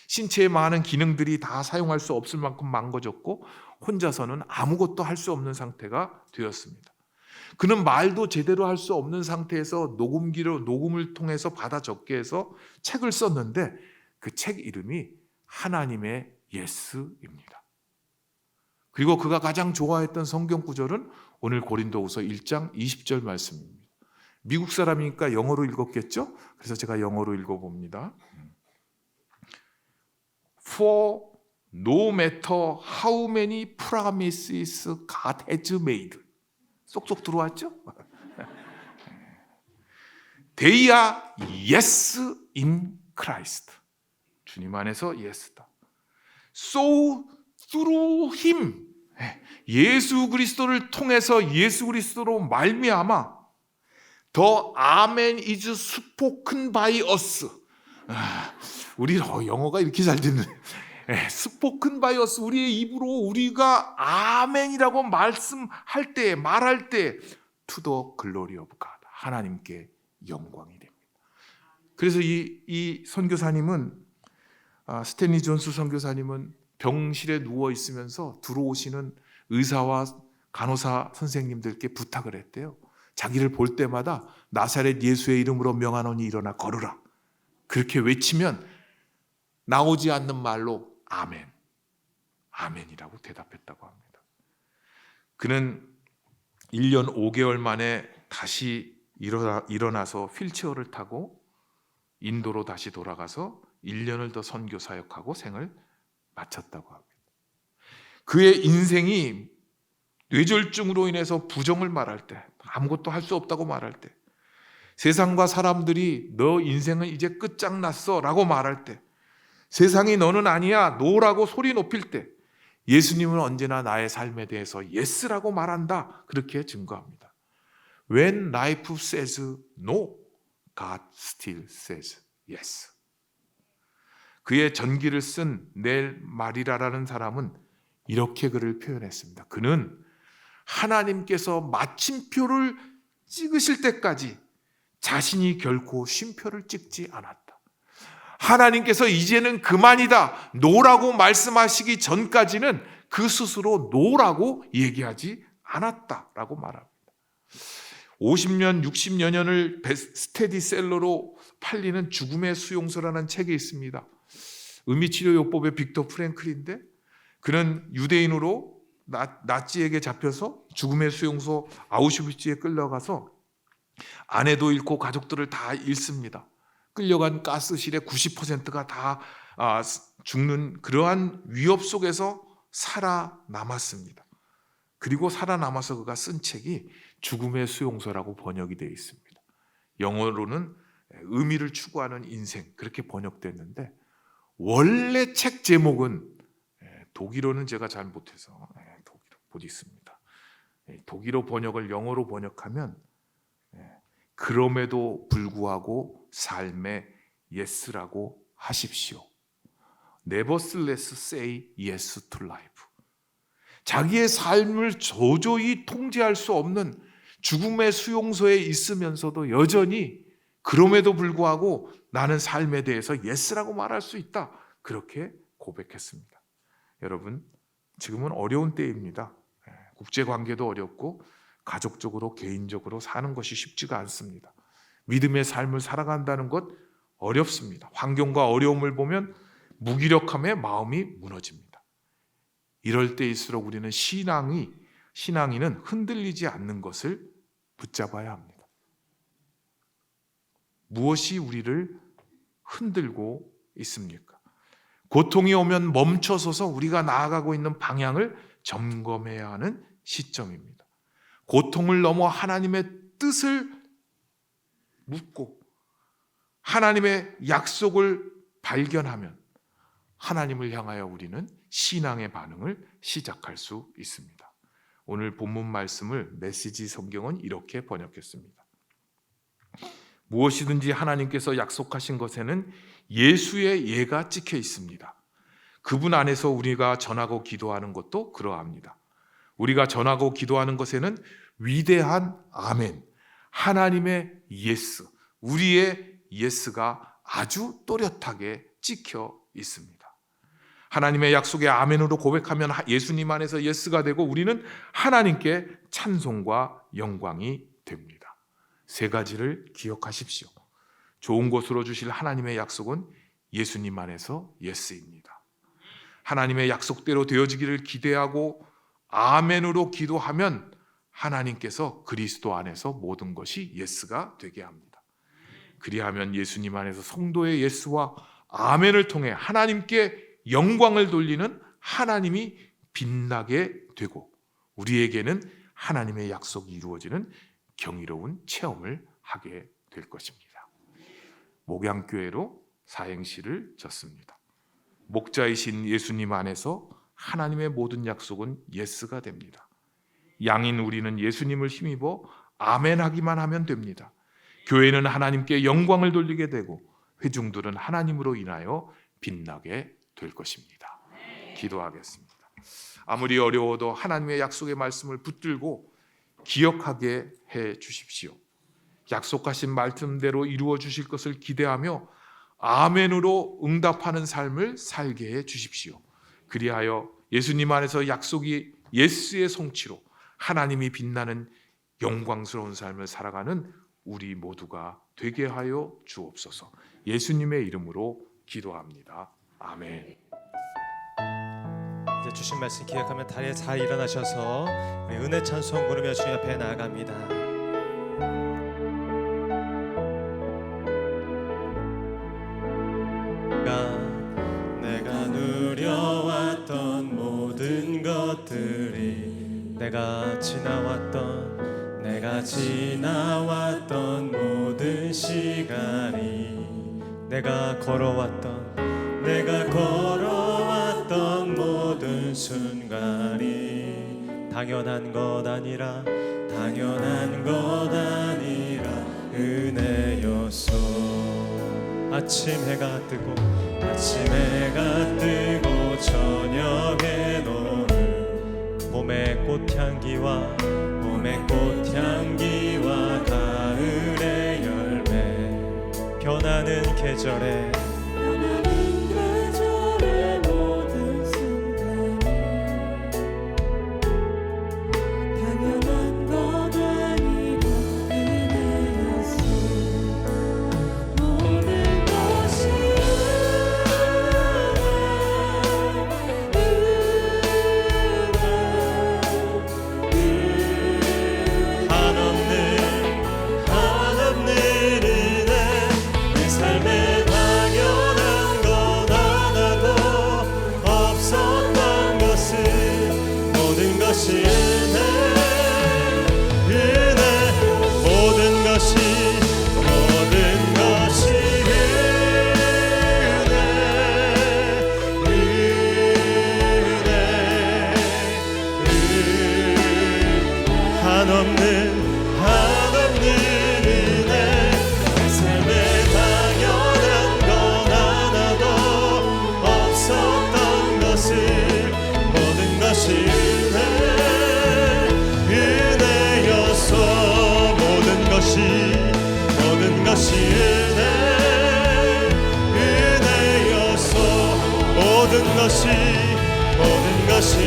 신체의 많은 기능들이 다 사용할 수 없을 만큼 망가졌고 혼자서는 아무것도 할 수 없는 상태가 되었습니다. 그는 말도 제대로 할 수 없는 상태에서 녹음을 통해서 받아 적게 해서 책을 썼는데 그 책 이름이 하나님의 예스입니다. 그리고 그가 가장 좋아했던 성경 구절은 오늘 고린도후서 1장 20절 말씀입니다. 미국 사람이니까 영어로 읽었겠죠? 그래서 제가 영어로 읽어봅니다. For no matter how many promises God has made. 쏙쏙 들어왔죠? They are yes in Christ. 주님 안에서 yes다. So through him. 예수 그리스도를 통해서 예수 그리스도로 말미암아 the amen is spoken by us. 우리 영어가 이렇게 잘 듣는. spoken by us, 우리의 입으로 우리가 아멘이라고 말씀할 때, 말할 때 to the glory of God, 하나님께 영광이 됩니다. 그래서 이 선교사님은 스탠리 존스 선교사님은 병실에 누워 있으면서 들어오시는 의사와 간호사 선생님들께 부탁을 했대요. 자기를 볼 때마다 나사렛 예수의 이름으로 명하노니 일어나 걸으라. 그렇게 외치면 나오지 않는 말로 아멘, 아멘이라고 대답했다고 합니다. 그는 1년 5개월 만에 다시 일어나서 휠체어를 타고 인도로 다시 돌아가서 1년을 더 선교 사역하고 생을 마쳤다고 합니다. 그의 인생이 뇌졸중으로 인해서 부정을 말할 때, 아무것도 할 수 없다고 말할 때, 세상과 사람들이 너 인생은 이제 끝장났어 라고 말할 때, 세상이 너는 아니야 노라고 소리 높일 때, 예수님은 언제나 나의 삶에 대해서 yes라고 말한다, 그렇게 증거합니다. When life says no, God still says yes. 그의 전기를 쓴 넬 마리라라는 사람은 이렇게 그를 표현했습니다. 그는 하나님께서 마침표를 찍으실 때까지 자신이 결코 쉼표를 찍지 않았다. 하나님께서 이제는 그만이다, 노라고 말씀하시기 전까지는 그 스스로 노라고 얘기하지 않았다라고 말합니다. 50년, 60여 년을 베스트셀러로 팔리는 죽음의 수용소라는 책이 있습니다. 의미치료요법의 빅터 프랭클인데, 그는 유대인으로 나치에게 잡혀서 죽음의 수용소 아우슈비츠에 끌려가서 아내도 잃고 가족들을 다 잃습니다. 끌려간 가스실의 90%가 다 죽는 그러한 위협 속에서 살아남았습니다. 그리고 살아남아서 그가 쓴 책이 죽음의 수용소라고 번역이 되어 있습니다. 영어로는 의미를 추구하는 인생 그렇게 번역됐는데 원래 책 제목은 독일어는 제가 잘 못해서 독일어 못 있습니다. 독일어 번역을 영어로 번역하면 그럼에도 불구하고 삶에 yes라고 하십시오. Nevertheless say yes to life. 자기의 삶을 도저히 통제할 수 없는 죽음의 수용소에 있으면서도 여전히 그럼에도 불구하고 나는 삶에 대해서 yes라고 말할 수 있다. 그렇게 고백했습니다. 여러분, 지금은 어려운 때입니다. 국제관계도 어렵고 가족적으로 개인적으로 사는 것이 쉽지가 않습니다. 믿음의 삶을 살아간다는 것 어렵습니다. 환경과 어려움을 보면 무기력함에 마음이 무너집니다. 이럴 때일수록 우리는 신앙인은 흔들리지 않는 것을 붙잡아야 합니다. 무엇이 우리를 흔들고 있습니까? 고통이 오면 멈춰서서 우리가 나아가고 있는 방향을 점검해야 하는 시점입니다. 고통을 넘어 하나님의 뜻을 묻고 하나님의 약속을 발견하면 하나님을 향하여 우리는 신앙의 반응을 시작할 수 있습니다. 오늘 본문 말씀을 메시지 성경은 이렇게 번역했습니다. 무엇이든지 하나님께서 약속하신 것에는 예수의 예가 찍혀 있습니다. 그분 안에서 우리가 전하고 기도하는 것도 그러합니다. 우리가 전하고 기도하는 것에는 위대한 아멘, 하나님의 예스, 우리의 예스가 아주 또렷하게 찍혀 있습니다. 하나님의 약속의 아멘으로 고백하면 예수님 안에서 예스가 되고 우리는 하나님께 찬송과 영광이 됩니다. 세 가지를 기억하십시오. 좋은 것으로 주실 하나님의 약속은 예수님 안에서 예스입니다. 하나님의 약속대로 되어지기를 기대하고 아멘으로 기도하면 하나님께서 그리스도 안에서 모든 것이 예스가 되게 합니다. 그리하면 예수님 안에서 성도의 예스와 아멘을 통해 하나님께 영광을 돌리는 하나님이 빛나게 되고 우리에게는 하나님의 약속이 이루어지는 경이로운 체험을 하게 될 것입니다. 목양교회로 사행시를 졌습니다. 목자이신 예수님 안에서 하나님의 모든 약속은 예스가 됩니다. 양인 우리는 예수님을 힘입어 아멘하기만 하면 됩니다. 교회는 하나님께 영광을 돌리게 되고 회중들은 하나님으로 인하여 빛나게 될 것입니다. 기도하겠습니다. 아무리 어려워도 하나님의 약속의 말씀을 붙들고 기억하게 해 주십시오. 약속하신 말씀대로 이루어 주실 것을 기대하며 아멘으로 응답하는 삶을 살게 해 주십시오. 그리하여 예수님 안에서 약속이 예수의 성취로 하나님이 빛나는 영광스러운 삶을 살아가는 우리 모두가 되게 하여 주옵소서. 예수님의 이름으로 기도합니다. 아멘. 이제 주신 말씀 기억하면 다리에 잘 일어나셔서 은혜 찬송 부르며 주님 앞에 나아갑니다. 내가 누려왔던 모든 것들이 내가 지나왔던 모든 시간이 내가 걸어왔던 모든 순간이 당연한 것 아니라 은혜였소. 아침 해가 뜨고 저녁에 노을 봄의 꽃향기와 가을의 열매 변하는 계절에 모든 순간이 당연한 것 아니라 은혜였소. 모든 것이 한없는 은혜 내 삶에 당연 모든 것이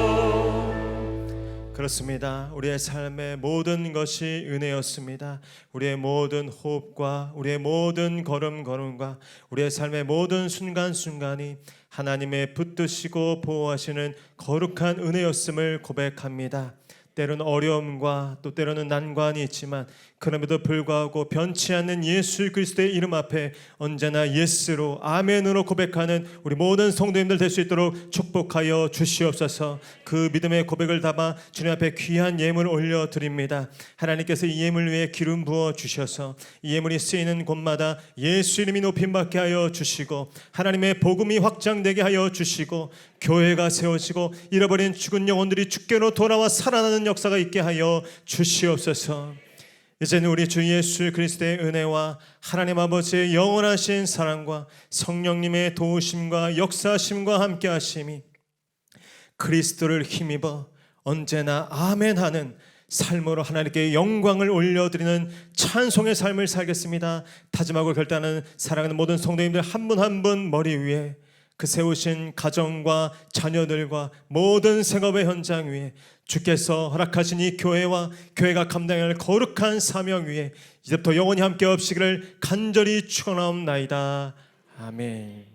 은혜였소. 그렇습니다. 우리의 삶의 모든 것이 은혜였습니다. 우리의 모든 호흡과 우리의 모든 걸음과 우리의 삶의 모든 순간순간이 하나님의 붙드시고 보호하시는 거룩한 은혜였음을 고백합니다. 때로는 어려움과 또 때로는 난관이 있지만 그럼에도 불구하고 변치 않는 예수 그리스도의 이름 앞에 언제나 예스로 아멘으로 고백하는 우리 모든 성도님들 될 수 있도록 축복하여 주시옵소서. 그 믿음의 고백을 담아 주님 앞에 귀한 예물 올려드립니다. 하나님께서 이 예물 위에 기름 부어 주셔서 이 예물이 쓰이는 곳마다 예수 이름이 높임받게 하여 주시고 하나님의 복음이 확장되게 하여 주시고 교회가 세워지고 잃어버린 죽은 영혼들이 주께로 돌아와 살아나는 역사가 있게 하여 주시옵소서. 이제는 우리 주 예수 그리스도의 은혜와 하나님 아버지의 영원하신 사랑과 성령님의 도우심과 역사심과 함께 하심이 그리스도를 힘입어 언제나 아멘하는 삶으로 하나님께 영광을 올려드리는 찬송의 삶을 살겠습니다. 다짐하고 결단하는 사랑하는 모든 성도님들 한 분 한 분 머리 위에 그 세우신 가정과 자녀들과 모든 생업의 현장 위에 주께서 허락하신 이 교회와 교회가 감당해야 할 거룩한 사명 위에 이제부터 영원히 함께 없시기를 간절히 축원하옵나이다. 아멘.